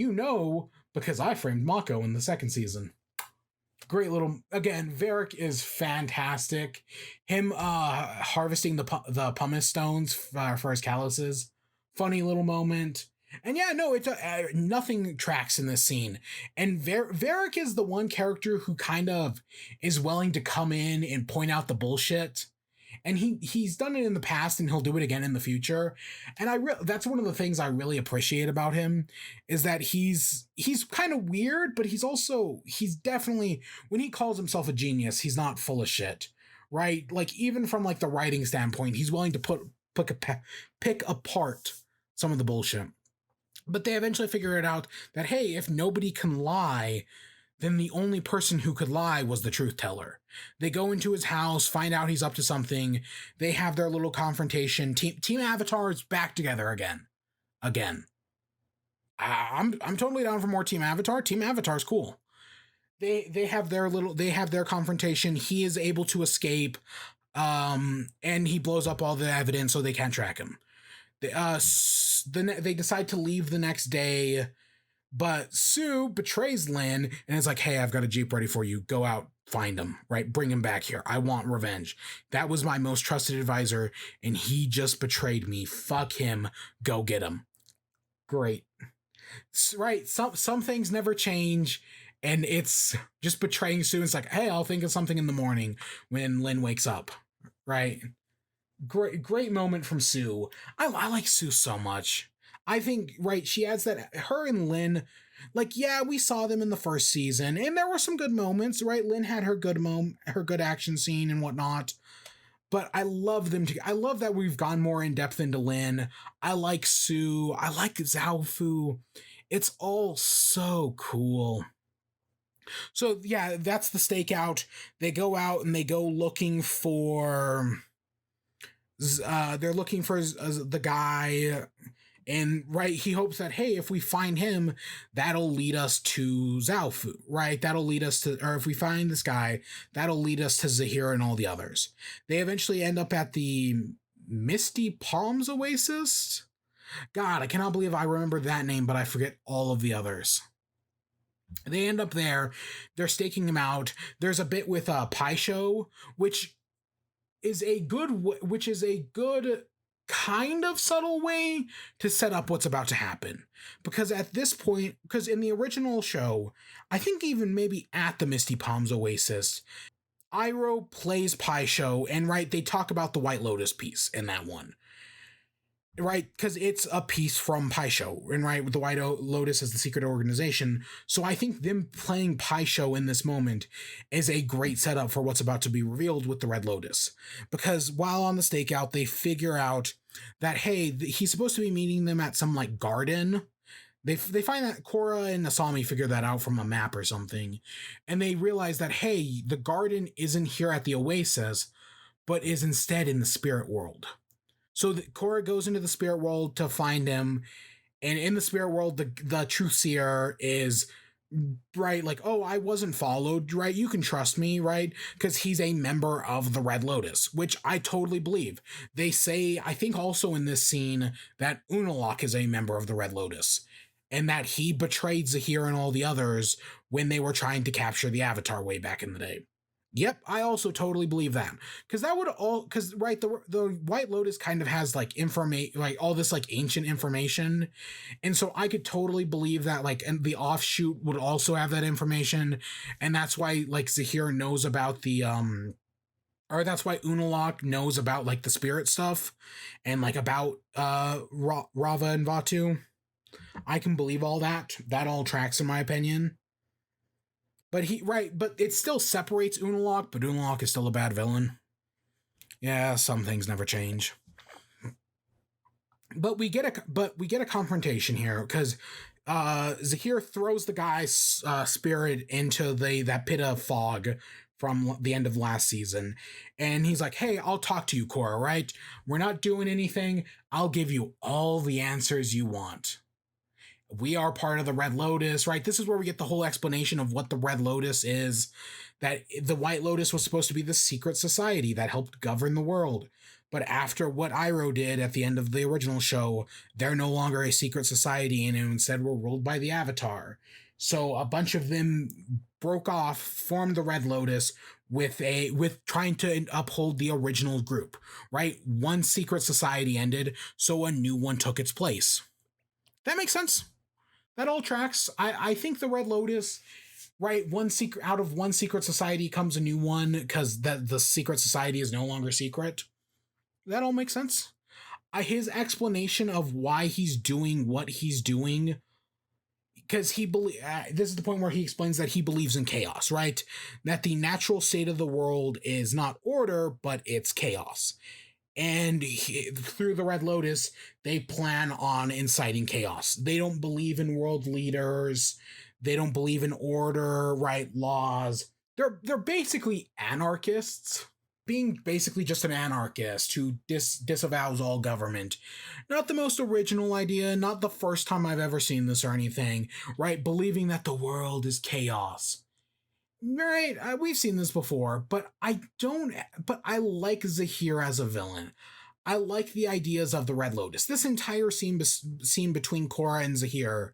because I framed Mako in the second season. Great little, again, Varric is fantastic. Him harvesting the pumice stones for his calluses, funny little moment. And yeah, no, it's nothing tracks in this scene. And Varric is the one character who kind of is willing to come in and point out the bullshit. And he's done it in the past, and he'll do it again in the future. And that's one of the things I really appreciate about him, is that he's kind of weird, but he's definitely, when he calls himself a genius, he's not full of shit, right? Like even from like the writing standpoint, he's willing to pick apart some of the bullshit. But they eventually figure it out that, hey, if nobody can lie, then the only person who could lie was the truth teller. They go into his house, find out he's up to something. They have their little confrontation. Team Avatar is back together again. I'm totally down for more Team Avatar. Team Avatar's cool. They have their confrontation. He is able to escape, and he blows up all the evidence so they can't track him. They decide to leave the next day. But Sue betrays Lin and is like, hey, I've got a Jeep ready for you. Go out, find him, right? Bring him back here. I want revenge. That was my most trusted advisor, and he just betrayed me. Fuck him. Go get him. Great. Right. Some things never change, and it's just betraying Sue. It's like, hey, I'll think of something in the morning when Lin wakes up. Right. Great moment from Sue. I like Sue so much. I think, right, she adds that her and Lin, like, yeah, we saw them in the first season, and there were some good moments, right? Lin had her good action scene and whatnot, but I love them. I love that we've gone more in depth into Lin. I like Sue. I like Zhaofu. It's all so cool. So, yeah, that's the stakeout. They go out and they go looking for... they're looking for the guy... And right, he hopes that, hey, if we find him, that'll lead us to Zhaofu, right? That'll lead us to, or if we find this guy, that'll lead us to Zahira and all the others. They eventually end up at the Misty Palms Oasis. God, I cannot believe I remember that name, but I forget all of the others. They end up there. They're staking him out. There's a bit with Pai Sho, which is a good kind of subtle way to set up what's about to happen. Because at this point, because in the original show, I think even maybe at the Misty Palms Oasis, Iroh plays Pai Sho, and right, they talk about the White Lotus piece in that one. right? Because it's a piece from Pai Sho, and right, with the White Lotus as the secret organization. So I think them playing Pai Sho in this moment is a great setup for what's about to be revealed with the Red Lotus. Because while on the stakeout, they figure out that, hey, he's supposed to be meeting them at some like garden. They find that Korra and Asami figure that out from a map or something, and they realize that, hey, the garden isn't here at the Oasis, but is instead in the spirit world. So Korra goes into the spirit world to find him, and in the spirit world, the truth seer is right, like, oh, I wasn't followed, right? You can trust me, right? Because he's a member of the Red Lotus, which I totally believe. They say, I think also in this scene, that Unalaq is a member of the Red Lotus, and that he betrayed Zahir and all the others when they were trying to capture the Avatar way back in the day. Yep, I also totally believe that, because that would all, because right, the White Lotus kind of has like information, like all this like ancient information, and so I could totally believe that, like, and the offshoot would also have that information, and that's why like Zahir knows about the or that's why Unalaq knows about like the spirit stuff, and like about Rava and Vatu. I can believe all that. That all tracks in my opinion. But but it still separates Unalaq, but Unalaq is still a bad villain. Yeah, some things never change. But we get a confrontation here, because Zahir throws the guy's spirit into that pit of fog from the end of last season, and he's like, hey, I'll talk to you, Korra, right? We're not doing anything. I'll give you all the answers you want. We are part of the Red Lotus, right? This is where we get the whole explanation of what the Red Lotus is, that the White Lotus was supposed to be the secret society that helped govern the world. But after what Iroh did at the end of the original show, they're no longer a secret society and instead were ruled by the Avatar. So a bunch of them broke off, formed the Red Lotus with trying to uphold the original group, right? One secret society ended, so a new one took its place. That makes sense. That all tracks. I think the Red Lotus, right? Out of one secret society comes a new one, because the secret society is no longer secret. That all makes sense. His explanation of why he's doing what he's doing, because this is the point where he explains that he believes in chaos, right? That the natural state of the world is not order, but it's chaos. And through the Red Lotus, they plan on inciting chaos. They don't believe in world leaders. They don't believe in order, right? Laws. They're basically anarchists. Being basically just an anarchist who disavows all government. Not the most original idea, not the first time I've ever seen this or anything, right? Believing that the world is chaos. Right, we've seen this before, but I don't. But I like Zahir as a villain. I like the ideas of the Red Lotus. This entire scene between Korra and Zahir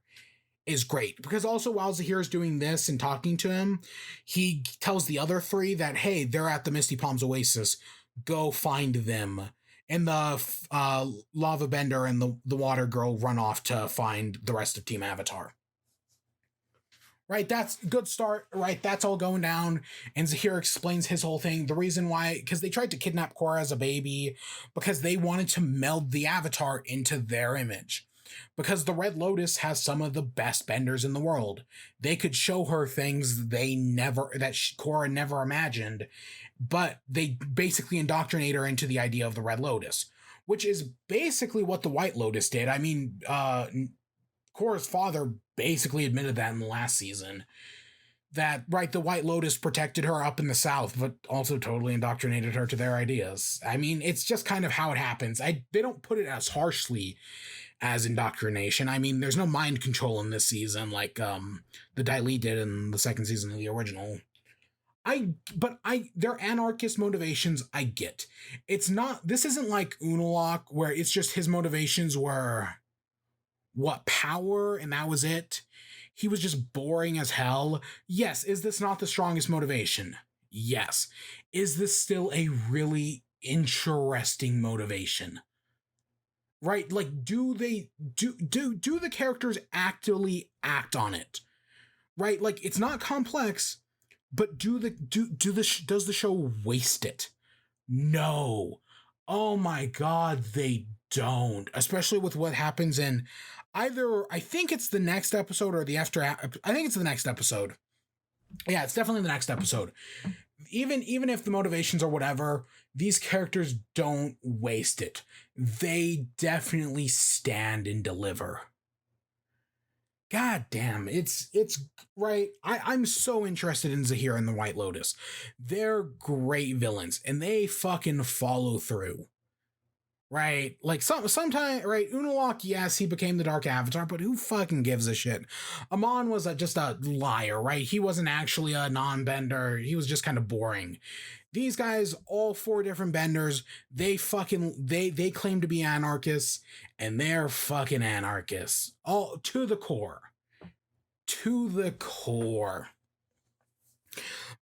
is great, because also while Zahir is doing this and talking to him, he tells the other three that, hey, they're at the Misty Palms Oasis. Go find them. And the Lava Bender and the Water Girl run off to find the rest of Team Avatar. Right, that's a good start, right? That's all going down, and Zahir explains his whole thing. The reason why, because they tried to kidnap Korra as a baby, because they wanted to meld the Avatar into their image. Because the Red Lotus has some of the best benders in the world. They could show her things that Korra never imagined, but they basically indoctrinate her into the idea of the Red Lotus, which is basically what the White Lotus did. I mean, Korra's father basically admitted that in the last season, that, right, the White Lotus protected her up in the South, but also totally indoctrinated her to their ideas. I mean, it's just kind of how it happens. They don't put it as harshly as indoctrination. I mean, there's no mind control in this season like the Dai Li did in the second season of the original. Their anarchist motivations, I get. This isn't like Unalaq, where it's just his motivations were power, and that was it. He was just boring as hell. Yes, is this not the strongest motivation? Yes. Is this still a really interesting motivation? Right? Like, do the characters actually act on it? Right? Like, it's not complex, but does the show waste it? No. Oh my god, they don't. Especially with what happens in either, I think it's the next episode or the after. I think it's the next episode. Yeah, it's definitely the next episode. Even if the motivations or whatever, these characters don't waste it. They definitely stand and deliver. God damn, it's right. I'm so interested in Zahir and the White Lotus. They're great villains, and they fucking follow through. Right? Like sometimes, right? Unalaq, yes, he became the Dark Avatar, but who fucking gives a shit? Amon was just a liar, right? He wasn't actually a non-bender. He was just kind of boring. These guys, all four different benders, they claim to be anarchists, and they're fucking anarchists. All to the core. To the core.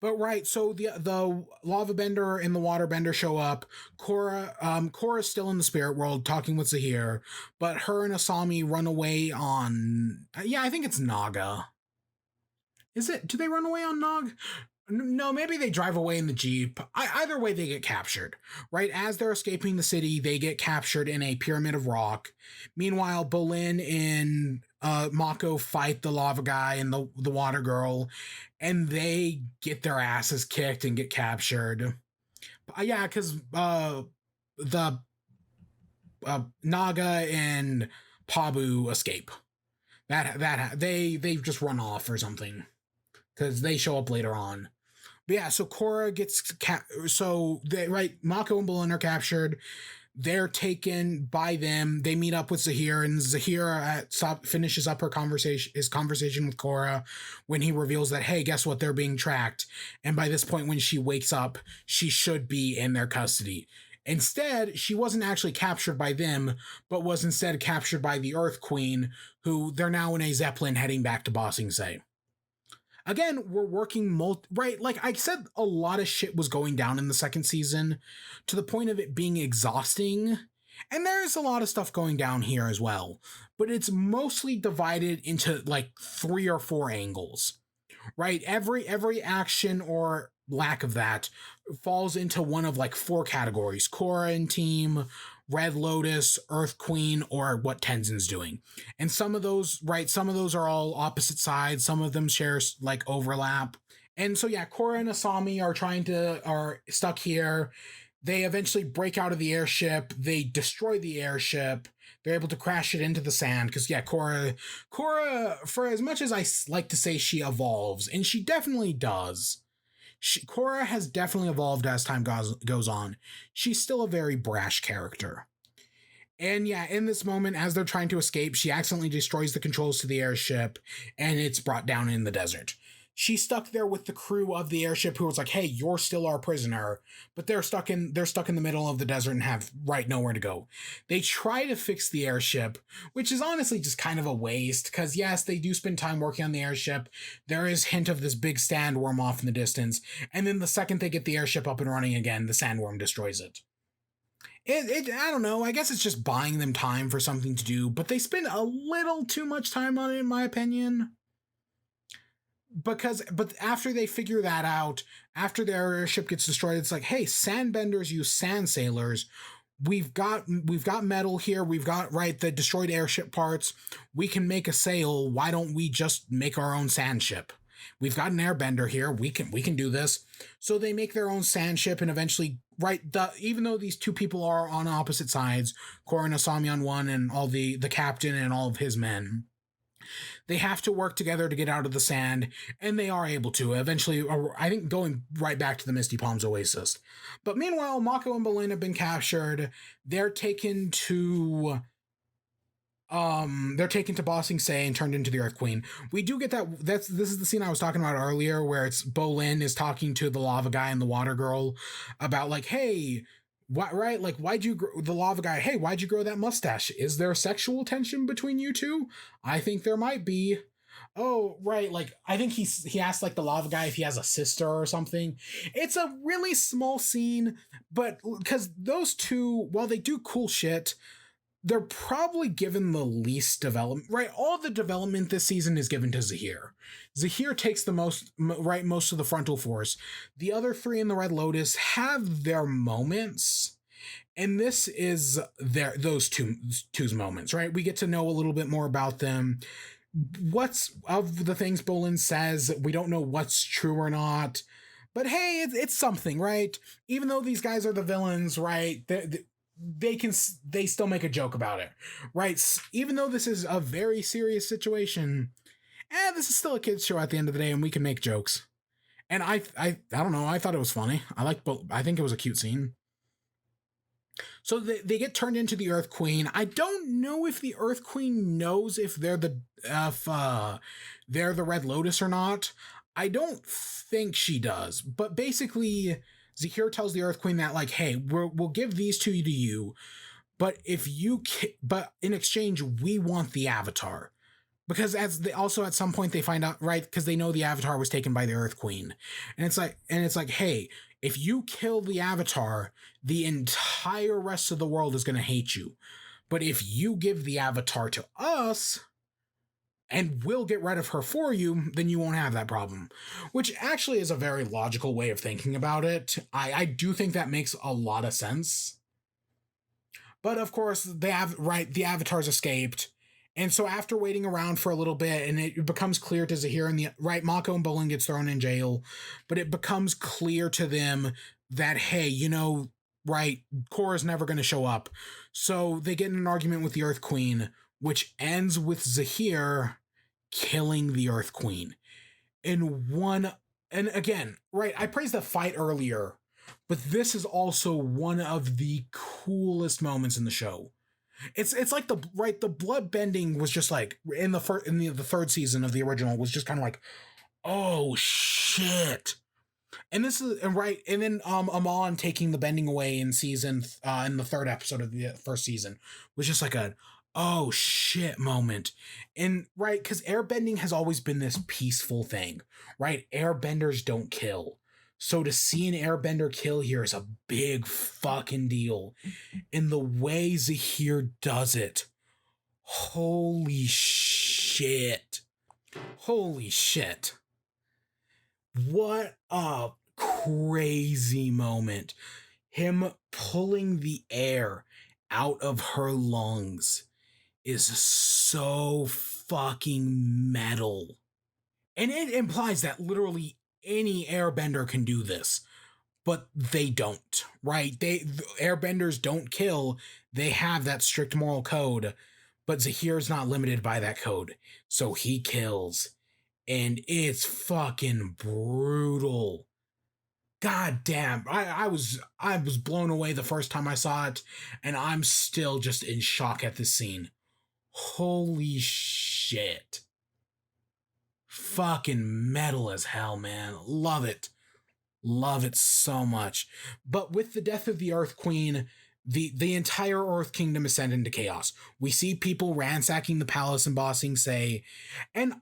But right, so the lava bender and the water bender show up. Korra's still in the spirit world talking with Zahir, but her and Asami run away on, yeah, I think it's Naga. Is it? Do they run away on Nog? No, maybe they drive away in the Jeep. Either way, they get captured. Right as they're escaping the city, they get captured in a pyramid of rock. Meanwhile, Bolin and Mako fight the lava guy and the water girl, and they get their asses kicked and get captured. Yeah, because the Naga and Pabu escape. They've just run off or something because they show up later on. But yeah, so Korra gets Mako and Bolin are captured. They're taken by them. They meet up with Zahir, and Zahir finishes up his conversation with Korra when he reveals that, hey, guess what? They're being tracked. And by this point, when she wakes up, she should be in their custody. Instead, she wasn't actually captured by them, but was instead captured by the Earth Queen, who they're now in a Zeppelin heading back to Ba Sing Se. Again, we're working right. Like I said, a lot of shit was going down in the second season to the point of it being exhausting. And there's a lot of stuff going down here as well, but it's mostly divided into like 3 or 4 angles, right? Every action or lack of that falls into one of like 4 categories: Korra and team, Red Lotus, Earth Queen, or what Tenzin's doing. And some of those are all opposite sides. Some of them share like overlap. And so yeah, Korra and Asami are stuck here. They eventually break out of the airship. They destroy the airship. They're able to crash it into the sand because yeah, Korra, for as much as I like to say she evolves, and she definitely does, Korra has definitely evolved as time goes on. She's still a very brash character. And yeah, in this moment, as they're trying to escape, she accidentally destroys the controls to the airship, and it's brought down in the desert. She's stuck there with the crew of the airship, who was like, hey, you're still our prisoner, but they're stuck in the middle of the desert and have nowhere to go. They try to fix the airship, which is honestly just kind of a waste, because yes, they do spend time working on the airship. There is hint of this big sandworm off in the distance, and then the second they get the airship up and running again, the sandworm destroys it. I don't know, I guess it's just buying them time for something to do, but they spend a little too much time on it, in my opinion. But after they figure that out, after their airship gets destroyed, it's like, hey, sandbenders use sand sailors. We've got metal here. We've got the destroyed airship parts. We can make a sail. Why don't we just make our own sand ship? We've got an airbender here. We can do this. So they make their own sand ship, and eventually, even though these two people are on opposite sides, Korra and Asami on one, and all the captain and all of his men, they have to work together to get out of the sand, and they are able to eventually, I think, going right back to the Misty Palms Oasis. But meanwhile, Mako and Bolin have been captured. They're taken to Ba Sing Se and turned into the Earth Queen. We do get this is the scene I was talking about earlier, where it's Bolin is talking to the lava guy and the water girl about like, hey, the lava guy, hey, why'd you grow that mustache? Is there sexual tension between you two? I think there might be. Oh, right, I think he asked the lava guy if he has a sister or something. It's a really small scene, but because those two, while they do cool shit, they're probably given the least development, right? All the development this season is given to Zahir. Zahir takes the most of the frontal force. The other 3 in the Red Lotus have their moments, And this is those two's moments, right? We get to know a little bit more about them. What's of the things Bolin says, we don't know what's true or not. But hey, it's something, right? Even though these guys are the villains, right? They still make a joke about it, right? Even though this is a very serious situation, this is still a kids show at the end of the day, and we can make jokes. And I don't know. I thought it was funny. I think it was a cute scene. So they get turned into the Earth Queen. I don't know if the Earth Queen knows if they're the Red Lotus or not. I don't think she does. But basically, Zahir tells the Earth Queen that, like, hey, we'll give these two to you, but but in exchange, we want the Avatar. Because also at some point they find out, right, because they know the Avatar was taken by the Earth Queen. And it's like, hey, if you kill the Avatar, the entire rest of the world is going to hate you. But if you give the Avatar to us, and we'll get rid of her for you, then you won't have that problem. Which actually is a very logical way of thinking about it. I do think that makes a lot of sense. But of course, the Avatar's escaped. And so after waiting around for a little bit, and it becomes clear to Zahir Mako and Bolin gets thrown in jail, but it becomes clear to them that, hey, Korra's never going to show up. So they get in an argument with the Earth Queen, which ends with Zahir killing the Earth Queen. And again, right, I praised the fight earlier, but this is also one of the coolest moments in the show. It's like the blood bending was just like in the third season of the original was just kind of like, oh shit. And this is right, and then Amon taking the bending away in the third episode of the first season was just like a oh shit moment. And right, because airbending has always been this peaceful thing, right? Airbenders don't kill. So to see an airbender kill here is a big fucking deal. And the way Zahir does it, holy shit. Holy shit. What a crazy moment. Him pulling the air out of her lungs is so fucking metal. And it implies that literally any airbender can do this, but they don't, right? Airbenders don't kill. They have that strict moral code, but Zahir's not limited by that code. So he kills, and it's fucking brutal. God damn. I was blown away the first time I saw it, and I'm still just in shock at this scene. Holy shit. Fucking metal as hell, man. Love it. Love it so much. But with the death of the Earth Queen, the entire Earth Kingdom is sent into chaos. We see people ransacking the palace and bossing Say, and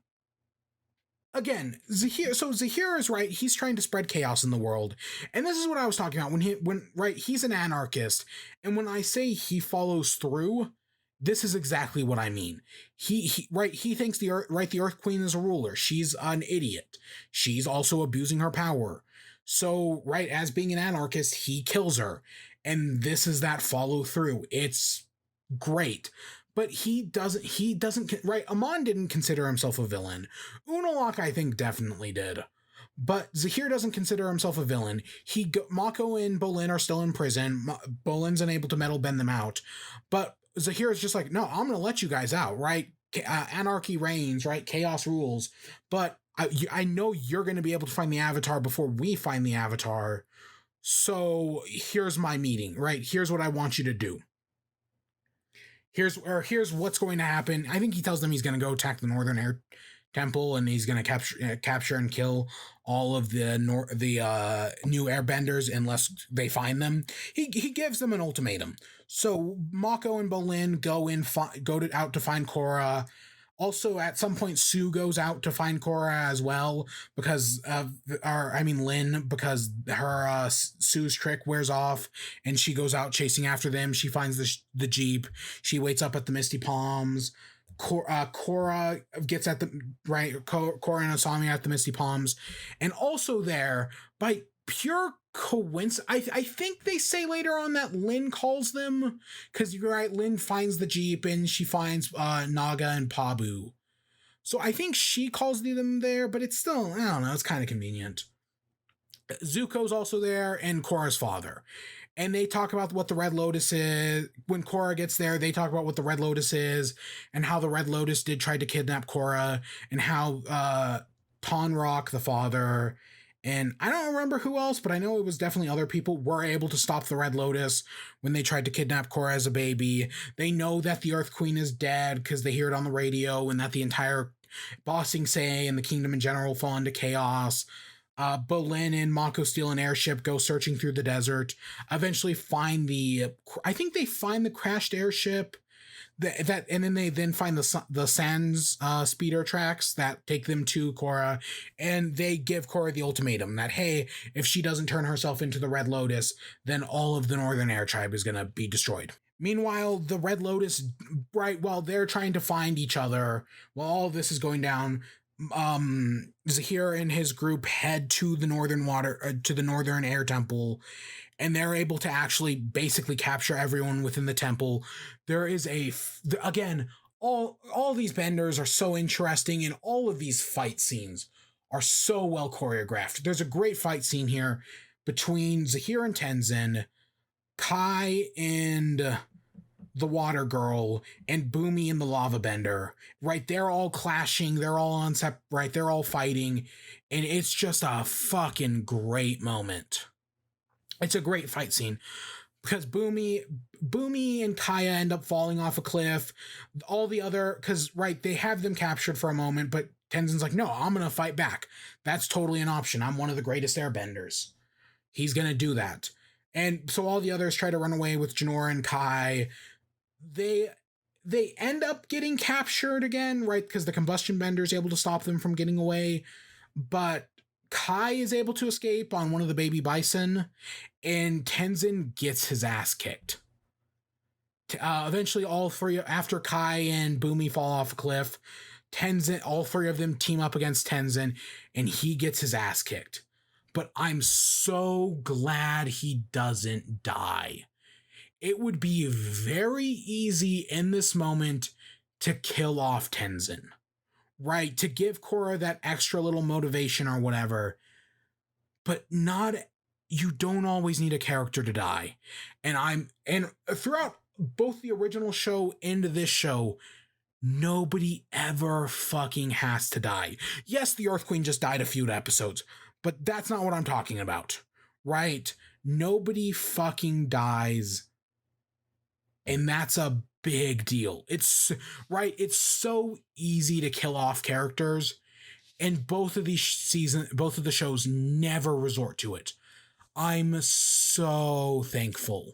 again, Zahir is right. He's trying to spread chaos in the world. And this is what I was talking about he's an anarchist. And when I say he follows through, this is exactly what I mean. He thinks the Earth Queen is a ruler. She's an idiot. She's also abusing her power. So, right, as being an anarchist, he kills her. And this is that follow through. It's great. But he doesn't, right? Amon didn't consider himself a villain. Unalaq, I think, definitely did. But Zahir doesn't consider himself a villain. Mako and Bolin are still in prison. Bolin's unable to metal bend them out. But Zahir is just like, no, I'm going to let you guys out, right? Anarchy reigns, right? Chaos rules. But I know you're going to be able to find the Avatar before we find the Avatar. So here's my meeting, right? Here's what I want you to do. Here's what's going to happen. I think he tells them he's going to go attack the Northern Air Temple, and he's going to capture and kill all of the new Airbenders unless they find them. He gives them an ultimatum. So Mako and Bolin go out to find Korra. Also, at some point, Sue goes out to find Korra as well because Lynn, because her Sue's trick wears off, and she goes out chasing after them. She finds the Jeep. She waits up at the Misty Palms. Korra gets at Korra and Asami at the Misty Palms, and also there by pure I think they say later on that Lin calls them, because you're right, Lin finds the Jeep and she finds Naga and Pabu. So I think she calls them there, but it's still, I don't know, it's kind of convenient. Zuko's also there, and Korra's father. And they talk about what the Red Lotus is. When Korra gets there, they talk about what the Red Lotus is, and how the Red Lotus did try to kidnap Korra, and how Tonrock, the father, and I don't remember who else, but I know it was definitely other people, were able to stop the Red Lotus when they tried to kidnap Korra as a baby. They know that the Earth Queen is dead because they hear it on the radio, and that the entire Bossing Say and the kingdom in general fall into chaos. Bolin and Mako steal an airship, go searching through the desert, eventually find I think they find the crashed airship, and then they find the Sans speeder tracks that take them to Korra, and they give Korra the ultimatum that, hey, if she doesn't turn herself into the Red Lotus, then all of the Northern Air Tribe is going to be destroyed. Meanwhile, the Red Lotus, right, while they're trying to find each other, while all of this is going down, Zahir and his group head to the Northern Air Temple, and they're able to actually basically capture everyone within the temple. There is again, all these benders are so interesting, and all of these fight scenes are so well choreographed. There's a great fight scene here between Zahir and Tenzin, Kai and the Water Girl, and Boomy and the Lava Bender, right? They're all clashing, they're all right? They're all fighting, and it's just a fucking great moment. It's a great fight scene because Boomy and Kaya end up falling off a cliff. All the other, because, right, they have them captured for a moment, but Tenzin's like, no, I'm gonna fight back. That's totally an option. I'm one of the greatest airbenders. He's gonna do that. And so all the others try to run away with Jinora and Kai. They end up getting captured again, right? Because the combustion bender is able to stop them from getting away. But Kai is able to escape on one of the baby bison, and Tenzin gets his ass kicked. Eventually, all three, after Kai and Boomy fall off a cliff, all three of them team up against Tenzin, and he gets his ass kicked. But I'm so glad he doesn't die. It would be very easy in this moment to kill off Tenzin, right? To give Korra that extra little motivation or whatever, but you don't always need a character to die. And throughout both the original show and this show, nobody ever fucking has to die. Yes, the Earth Queen just died a few episodes, but that's not what I'm talking about, right? Nobody fucking dies. And that's a big deal. It's right. It's so easy to kill off characters, and both of the shows never resort to it. I'm so thankful.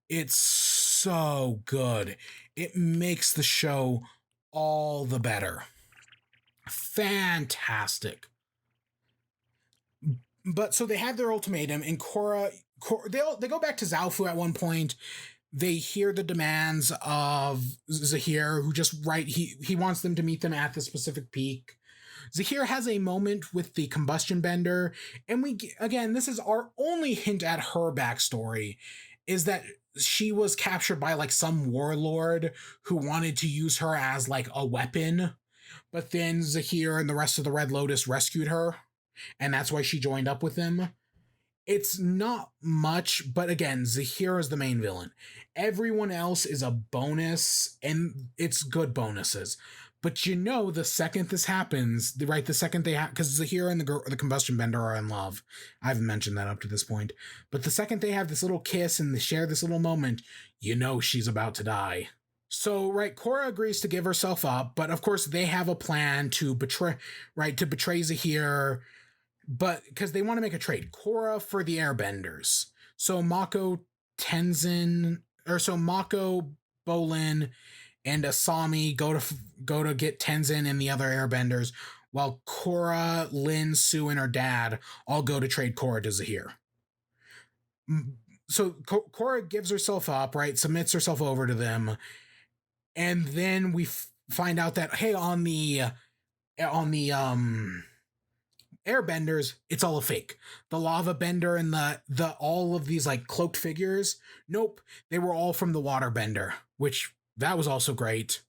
It's so good. It makes the show all the better. Fantastic. But so they have their ultimatum, and Korra they go back to Zaofu at one point. They hear the demands of Zahir, who just, right, he wants them to meet them at the specific peak. Zahir has a moment with the combustion bender, and this is our only hint at her backstory, is that she was captured by like some warlord who wanted to use her as like a weapon, but then Zahir and the rest of the Red Lotus rescued her, and that's why she joined up with them. It's not much, but again, Zahir is the main villain. Everyone else is a bonus, and it's good bonuses. But the second this happens, right, the second they have, because Zahir and the combustion bender are in love. I haven't mentioned that up to this point. But the second they have this little kiss and they share this little moment, she's about to die. So, right, Korra agrees to give herself up, but of course they have a plan to betray Zahir, but because they want to make a trade, Korra for the Airbenders. So Mako, Bolin, and Asami go to get Tenzin and the other Airbenders, while Korra, Lin, Sue, and her dad all go to trade Korra to Zahir. So Korra gives herself up, right? Submits herself over to them, and then we find out that, hey, on the Airbenders, it's all a fake. The lava bender and the all of these like cloaked figures, nope, they were all from the water bender, which that was also great.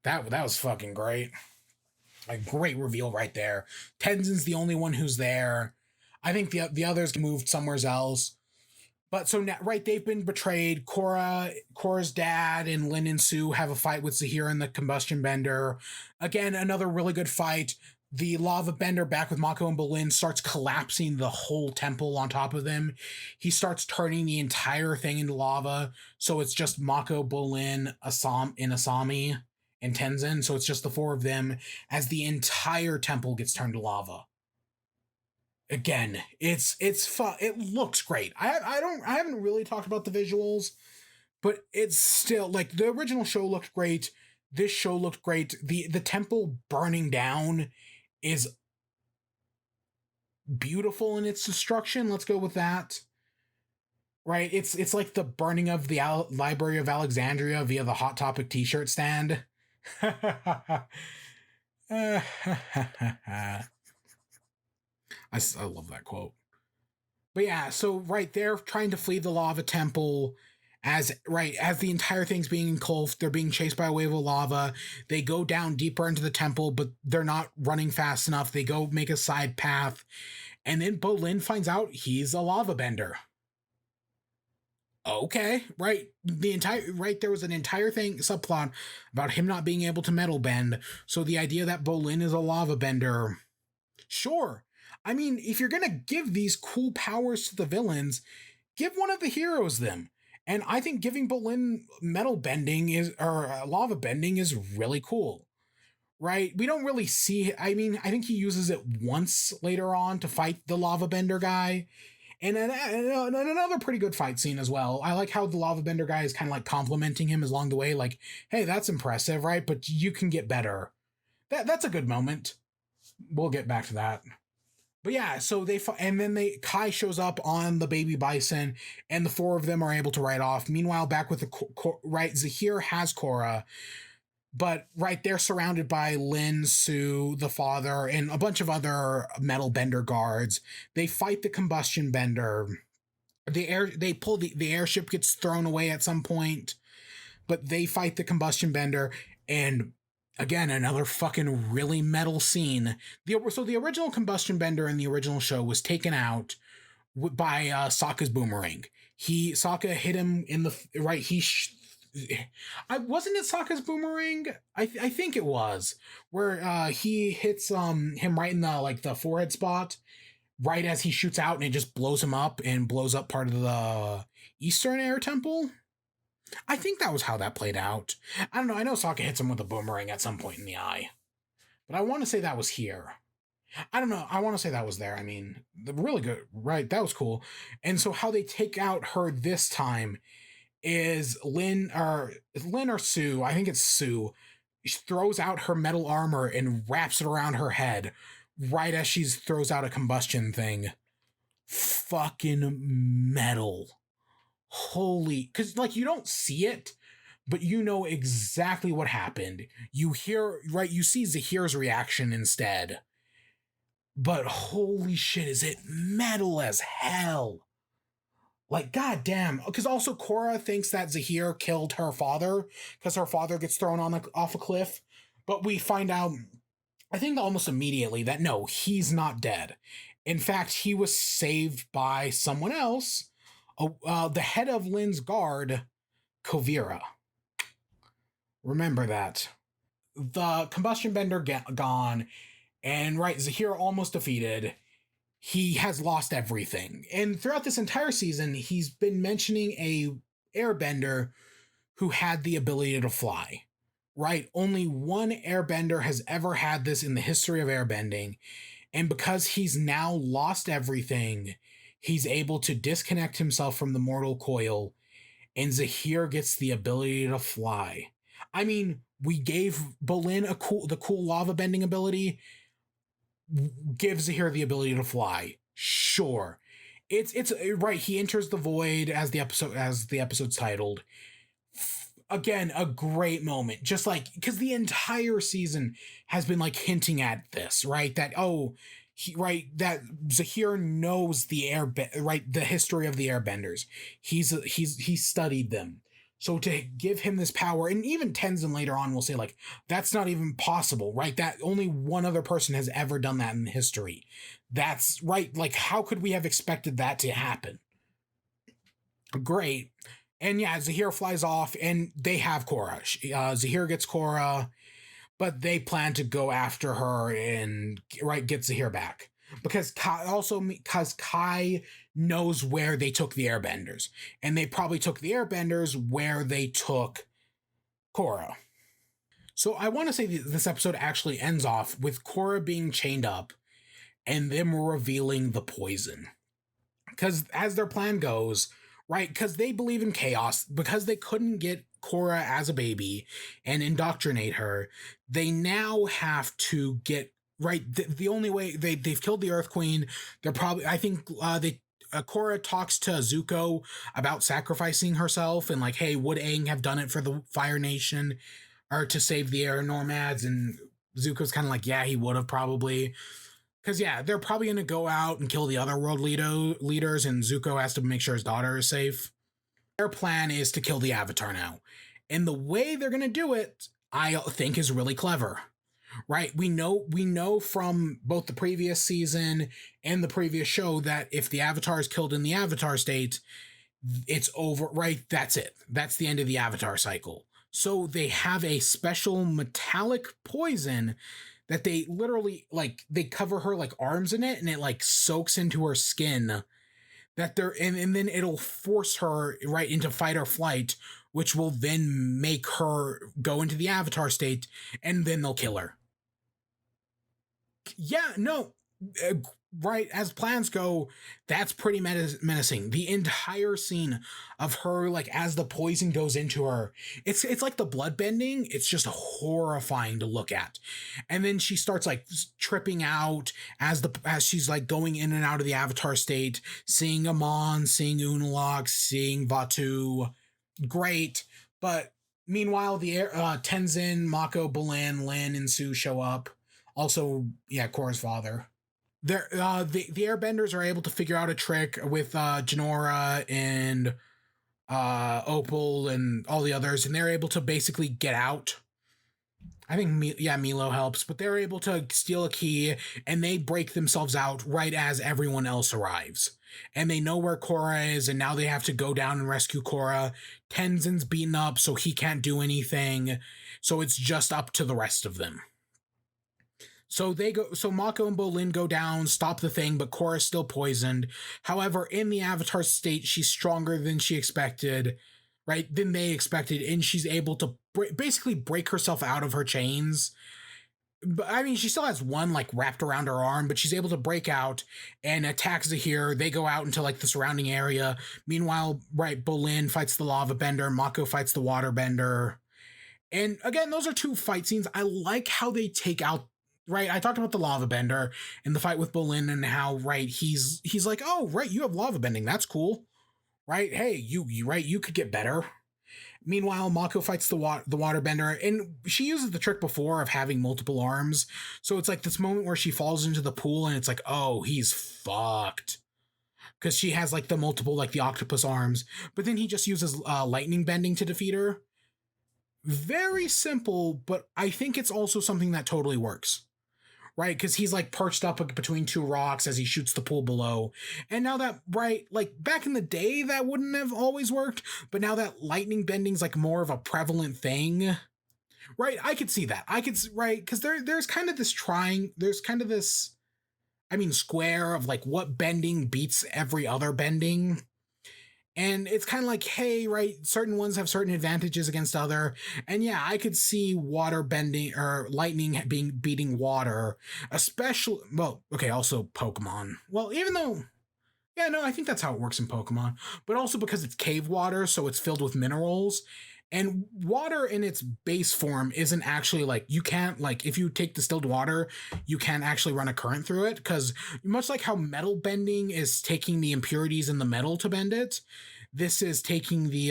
That was fucking great. A great reveal right there. Tenzin's the only one who's there. I think the others moved somewhere else. But so now, right, they've been betrayed. Korra's dad and Lin and Sue have a fight with Zahir and the combustion bender. Again, another really good fight. The lava bender back with Mako and Bolin starts collapsing the whole temple on top of them. He starts turning the entire thing into lava. So it's just Mako, Bolin, Asami, and Tenzin. So it's just the four of them as the entire temple gets turned to lava. Again, it's fun. It looks great. I haven't really talked about the visuals, but it's still like the original show looked great. This show looked great. The temple burning down is beautiful in its destruction. Let's go with that. Right? It's like the burning of the Library of Alexandria via the Hot Topic t-shirt stand. I love that quote. But yeah, so right, they're trying to flee the lava temple as the entire thing's being engulfed. They're being chased by a wave of lava. They go down deeper into the temple, but they're not running fast enough. They go make a side path. And then Bolin finds out he's a lava bender. Okay, right. There was an entire subplot about him not being able to metal bend. So the idea that Bolin is a lava bender, sure. I mean, if you're gonna give these cool powers to the villains, give one of the heroes them. And I think giving Bolin metal bending lava bending is really cool. Right? We don't really see. I mean, I think he uses it once later on to fight the lava bender guy. And another pretty good fight scene as well. I like how the lava bender guy is kind of like complimenting him along the way, like, "Hey, that's impressive, right? But you can get better." That's a good moment. We'll get back to that. But yeah, so Kai shows up on the baby bison, and the four of them are able to ride off. Meanwhile, back with Zahir has Korra, but they're surrounded by Lin, Sue, the father, and a bunch of other metal bender guards. They fight the combustion bender. The airship gets thrown away at some point, but they fight the combustion bender, and again, another fucking really metal scene. So the original combustion bender in the original show was taken out by Sokka's boomerang. Sokka hit him in the right. Wasn't it Sokka's boomerang? I think it was where he hits him right in the forehead spot, right as he shoots out, and it just blows him up and blows up part of the Eastern Air Temple. I think that was how that played out. I don't know. I know Sokka hits him with a boomerang at some point in the eye, but I want to say that was here. I don't know. I want to say that was there. I mean, really good, right? That was cool. And so how they take out her this time is Lin or Sue. I think it's Sue. She throws out her metal armor and wraps it around her head right as she throws out a combustion thing. Fucking metal. Holy, because you don't see it, but you know exactly what happened. You see Zahir's reaction instead. But holy shit, is it metal as hell? Goddamn. Because also Korra thinks that Zahir killed her father because her father gets thrown off a cliff. But we find out, I think almost immediately, that no, he's not dead. In fact, he was saved by someone else. The head of Lin's guard, Kovira. Remember that. The combustion bender gone, and Zahir almost defeated. He has lost everything. And throughout this entire season, he's been mentioning a airbender who had the ability to fly. Only one airbender has ever had this in the history of airbending. And because he's now lost everything, he's able to disconnect himself from the mortal coil, and Zahir gets the ability to fly. I mean, we gave Bolin the cool lava bending ability. Give Zahir the ability to fly. Sure. It's right. He enters the void as the episode's titled. Again, a great moment. Just because the entire season has been hinting at this, right? That, oh, that Zahir knows the history of the Airbenders. He studied them. So to give him this power, and even Tenzin later on will say like that's not even possible, right? That only one other person has ever done that in history. That's right. Like how could we have expected that to happen? Great. And yeah, Zahir flies off, and they have Korra. Zahir gets Korra, but they plan to go after her and get Zahir back because Kai knows where they took the Airbenders, and they probably took the Airbenders where they took Korra. So I want to say this episode actually ends off with Korra being chained up and them revealing the poison. Because as their plan goes, right, because they believe in chaos, because they couldn't get Korra as a baby and indoctrinate her, they now have to get, right, the only way, they've killed the Earth Queen, they're probably, I think Korra talks to Zuko about sacrificing herself and like, hey, would Aang have done it for the Fire Nation or to save the Air Nomads? And Zuko's kind of like, yeah, he would have probably. Because, yeah, they're probably going to go out and kill the other world leaders, and Zuko has to make sure his daughter is safe. Their plan is to kill the Avatar now. And the way they're going to do it, I think, is really clever. Right? We know from both the previous season and the previous show that if the Avatar is killed in the Avatar state, it's over, right? That's it. That's the end of the Avatar cycle. So they have a special metallic poison that they literally, like, they cover her, like, arms in it, and it, like, soaks into her skin. And then it'll force her, right, into fight or flight, which will then make her go into the Avatar state, and then they'll kill her. Yeah, no, right, as plans go, that's pretty menacing. The entire scene of her, like, as the poison goes into her, it's like the blood bending. It's just horrifying to look at. And then she starts like tripping out as she's like going in and out of the Avatar state, seeing Amon, seeing Unalaq, seeing Vaatu. Great. But meanwhile, the Tenzin, Mako, Bolin, Lin, and Su show up. Also, yeah, Korra's father. The Airbenders are able to figure out a trick with Jinora and Opal and all the others, and they're able to basically get out. I think Milo helps, but they're able to steal a key, and they break themselves out right as everyone else arrives. And they know where Korra is, and now they have to go down and rescue Korra. Tenzin's beaten up, so he can't do anything. So it's just up to the rest of them. So Mako and Bolin go down, stop the thing, but Korra's still poisoned. However, in the Avatar state, she's stronger than she expected, right? Than they expected, and she's able to basically break herself out of her chains. But I mean, she still has one like wrapped around her arm, but she's able to break out and attack Zahir. They go out into like the surrounding area. Meanwhile, right, Bolin fights the lava bender, Mako fights the water bender. And again, those are two fight scenes. I like how they take out. Right, I talked about the lava bender and the fight with Bolin and how, right, he's like, oh, right, you have lava bending, that's cool, right? Hey, you right, you could get better. Meanwhile, Mako fights the water bender, and she uses the trick before of having multiple arms. So it's like this moment where she falls into the pool, and it's like, oh, he's fucked, because she has like the multiple, like the octopus arms. But then he just uses lightning bending to defeat her. Very simple, but I think it's also something that totally works. Right, because he's like perched up between two rocks as he shoots the pool below. And now that, right, like back in the day, that wouldn't have always worked. But now that lightning bending's like more of a prevalent thing, right? I could see that. Right, because there's kind of this square of like what bending beats every other bending. And it's kind of like, hey, right, certain ones have certain advantages against other. And yeah, I could see water bending or lightning beating water, especially, well, okay, also Pokemon. Well, even though, yeah, no, I think that's how it works in Pokemon. But also because it's cave water, so it's filled with minerals. And water in its base form isn't actually like, you can't, like, if you take distilled water, you can't actually run a current through it, because much like how metal bending is taking the impurities in the metal to bend it, this is taking the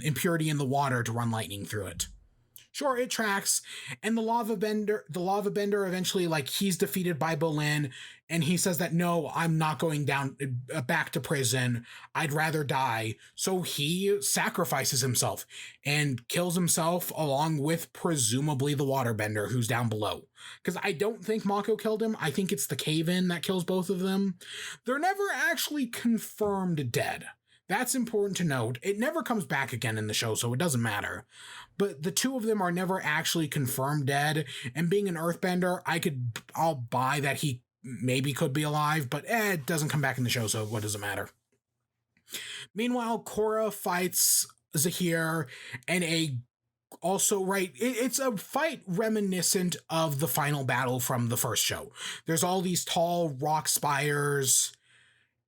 impurity in the water to run lightning through it. Sure, it tracks. And the lava bender eventually, like, he's defeated by Bolin, and he says that no, I'm not going down back to prison. I'd rather die. So he sacrifices himself and kills himself along with presumably the waterbender who's down below. Because I don't think Mako killed him. I think it's the cave-in that kills both of them. They're never actually confirmed dead. That's important to note. It never comes back again in the show, so it doesn't matter. But the two of them are never actually confirmed dead. And being an earthbender, I'll buy that he maybe could be alive, but it doesn't come back in the show, so what does it matter? Meanwhile, Korra fights Zahir, and it's a fight reminiscent of the final battle from the first show. There's all these tall rock spires,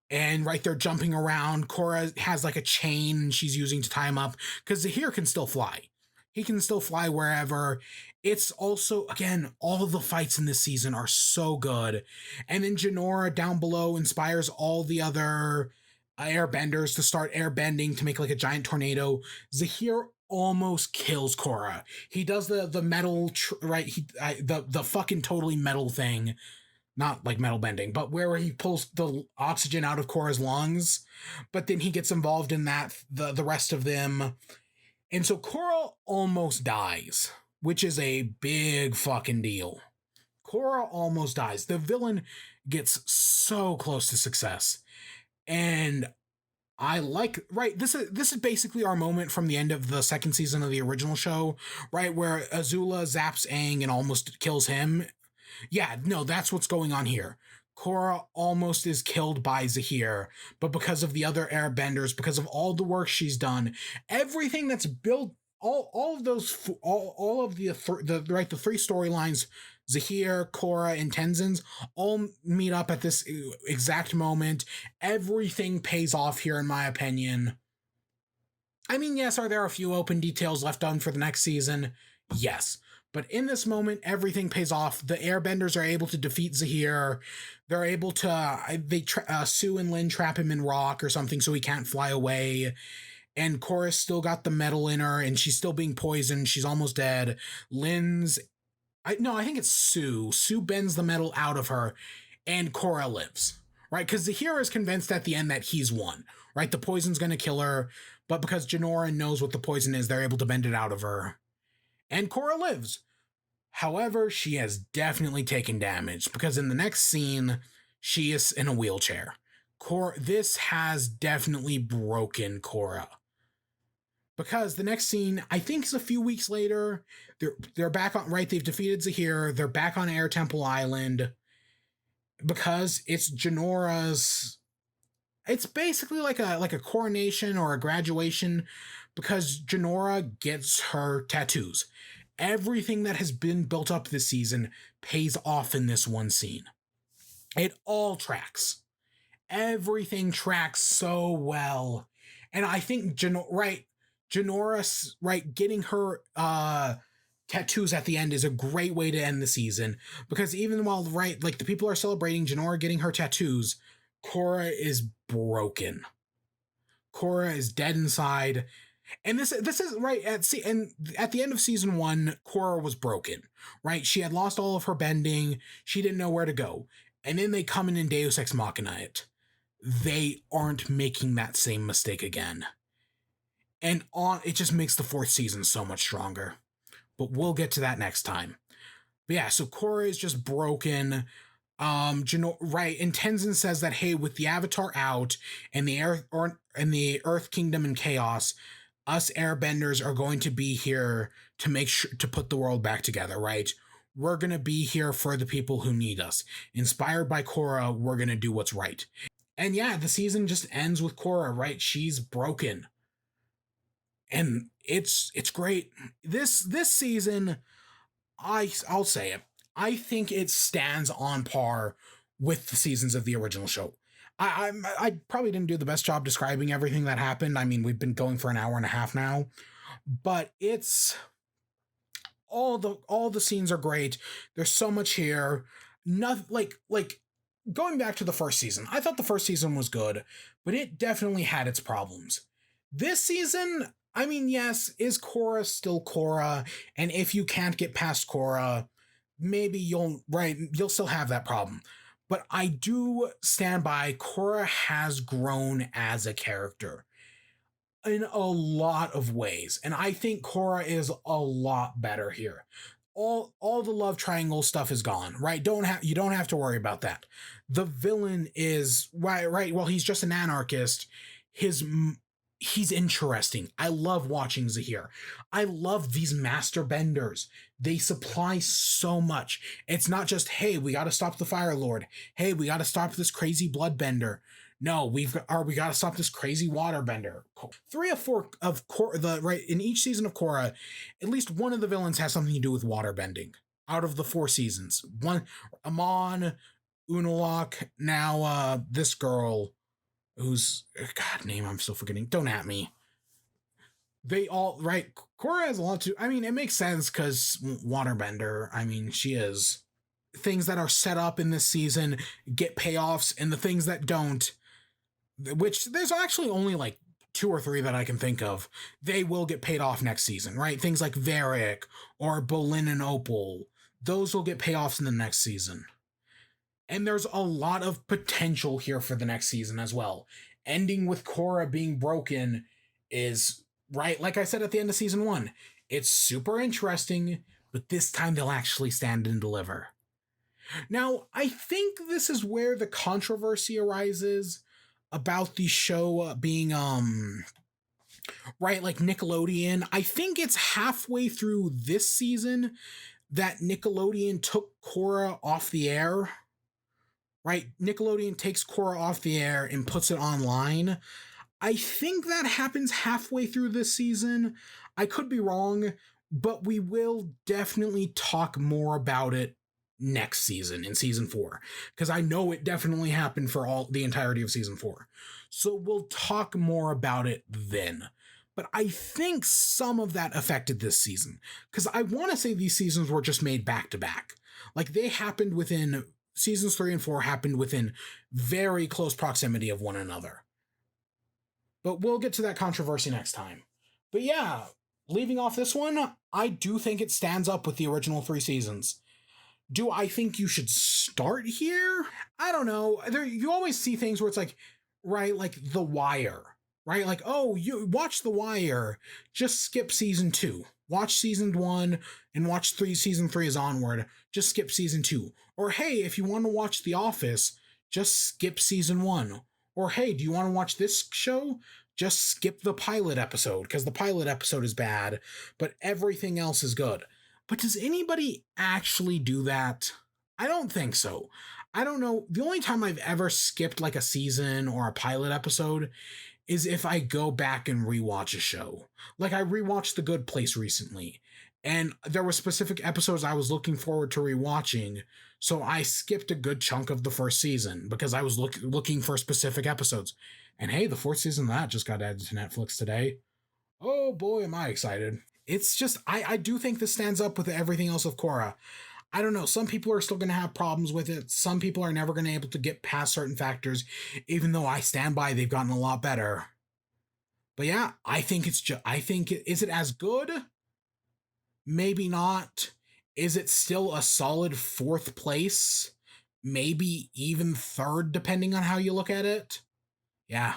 and they're jumping around. Korra has like a chain she's using to tie him up, because Zahir can still fly. He can still fly wherever. It's also, again, all of the fights in this season are so good. And then Jinora down below inspires all the other airbenders to start airbending to make like a giant tornado. Zahir almost kills Korra. He does the metal, the fucking totally metal thing. Not like metal bending, but where he pulls the oxygen out of Korra's lungs, but then he gets involved in that, the rest of them. And so Korra almost dies, which is a big fucking deal. Korra almost dies. The villain gets so close to success. And I like, this is basically our moment from the end of the second season of the original show, right, where Azula zaps Aang and almost kills him. Yeah, no, that's what's going on here. Korra almost is killed by Zahir, but because of the other airbenders, because of all the work she's done, everything that's built, all of those, all of the three storylines, Zahir, Korra, and Tenzin's, all meet up at this exact moment. Everything pays off here, in my opinion. I mean, yes, are there a few open details left on for the next season? Yes. But in this moment, everything pays off. The airbenders are able to defeat Zahir. They're able to, Sue and Lin trap him in rock or something so he can't fly away. And Korra's still got the metal in her, and she's still being poisoned. She's almost dead. I think it's Sue. Sue bends the metal out of her, and Korra lives. Right? Because Zahir is convinced at the end that he's won. Right? The poison's going to kill her. But because Jinora knows what the poison is, they're able to bend it out of her. And Korra lives. However, she has definitely taken damage, because in the next scene, she is in a wheelchair. This has definitely broken Korra. Because the next scene, I think, is a few weeks later. They're back on, they've defeated Zahir. They're back on Air Temple Island. Because it's Jinora's... It's basically like a coronation or a graduation, because Jinora gets her tattoos. Everything that has been built up this season pays off in this one scene. It all tracks. Everything tracks so well. And I think Jinora, getting her tattoos at the end is a great way to end the season. Because even while, the people are celebrating Jinora getting her tattoos, Korra is broken. Korra is dead inside. And this is right at the end of season 1, Korra was broken, right? She had lost all of her bending. She didn't know where to go. And then they come in and Deus Ex Machina it. They aren't making that same mistake again. And it just makes the 4th season so much stronger. But we'll get to that next time. But yeah, so Korra is just broken. And Tenzin says that, hey, with the Avatar out and the Earth Kingdom in chaos, us airbenders are going to be here to make sure to put the world back together, right? We're going to be here for the people who need us. Inspired by Korra, we're going to do what's right. And yeah, the season just ends with Korra, right? She's broken. And it's great. This season, I'll say it. I think it stands on par with the seasons of the original show. I probably didn't do the best job describing everything that happened. I mean, we've been going for an hour and a half now, but it's all the scenes are great. There's so much here. Nothing like going back to the first season. I thought the first season was good, but it definitely had its problems. This season, I mean, yes, is Korra still Korra? And if you can't get past Korra, maybe you'll still have that problem. But I do stand by Korra has grown as a character in a lot of ways, and I think Korra is a lot better here. All the love triangle stuff is gone, right? You don't have to worry about that. The villain is right. Well, he's just an anarchist. His he's interesting. I love watching Zahir. I love these master benders. They supply so much. It's not just, hey, we got to stop the Fire Lord. Hey, we got to stop this crazy bloodbender. No, we got to stop this crazy waterbender. 3 of 4 of Korra, right in each season of Korra, at least one of the villains has something to do with waterbending. Out of the 4 seasons, one Amon, Unalak, now this girl, who's God name I'm still forgetting. Don't at me. They all right. Korra has a lot to. I mean, it makes sense because waterbender. I mean, she is. Things that are set up in this season get payoffs, and the things that don't, which there's actually only like 2 or 3 that I can think of, they will get paid off next season, right? Things like Varric or Bolin and Opal, those will get payoffs in the next season. And there's a lot of potential here for the next season as well. Ending with Korra being broken is, right, like I said at the end of season 1, it's super interesting, but this time they'll actually stand and deliver. Now, I think this is where the controversy arises about the show being right, like Nickelodeon. I think it's halfway through this season that Nickelodeon took Korra off the air. Right, Nickelodeon takes Korra off the air and puts it online. I think that happens halfway through this season. I could be wrong, but we will definitely talk more about it next season in season 4, because I know it definitely happened for all the entirety of season 4. So we'll talk more about it then. But I think some of that affected this season, because I want to say these seasons were just made back to back. Like they happened within seasons 3 and 4 happened within very close proximity of one another. But we'll get to that controversy next time. But yeah, leaving off this one, I do think it stands up with the original 3 seasons. Do I think you should start here? I don't know. You always see things where it's like, right, like The Wire, right? Like, oh, you watch The Wire, just skip season 2. Watch season 1 and watch season 3 is onward. Just skip season 2. Or hey, if you want to watch The Office, just skip season 1. Or hey, do you want to watch this show? Just skip the pilot episode, because the pilot episode is bad, but everything else is good. But does anybody actually do that? I don't think so. I don't know. The only time I've ever skipped like a season or a pilot episode is if I go back and rewatch a show. Like I rewatched The Good Place recently, and there were specific episodes I was looking forward to rewatching, so I skipped a good chunk of the first season because I was looking for specific episodes. And hey, the 4th season of that just got added to Netflix today. Oh boy, am I excited. It's just, I do think this stands up with everything else of Korra. I don't know, some people are still going to have problems with it. Some people are never going to be able to get past certain factors, even though I stand by they've gotten a lot better. But yeah, I think is it as good? Maybe not. Is it still a solid 4th place? Maybe even 3rd, depending on how you look at it. Yeah.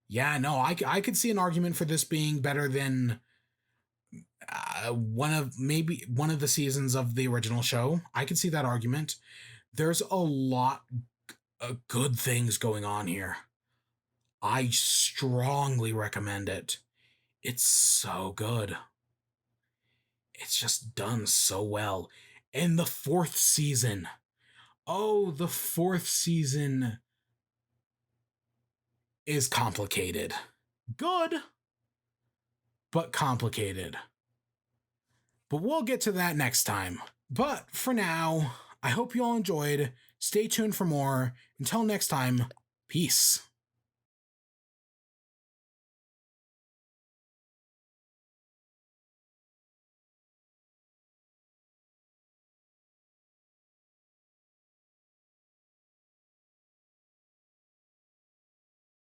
Yeah, no, I could see an argument for this being better than one of the seasons of the original show. I could see that argument. There's a lot of good things going on here. I strongly recommend it. It's so good. It's just done so well. And the 4th season. Oh, the 4th season is complicated. Good, but complicated. But we'll get to that next time. But for now, I hope you all enjoyed. Stay tuned for more. Until next time, peace.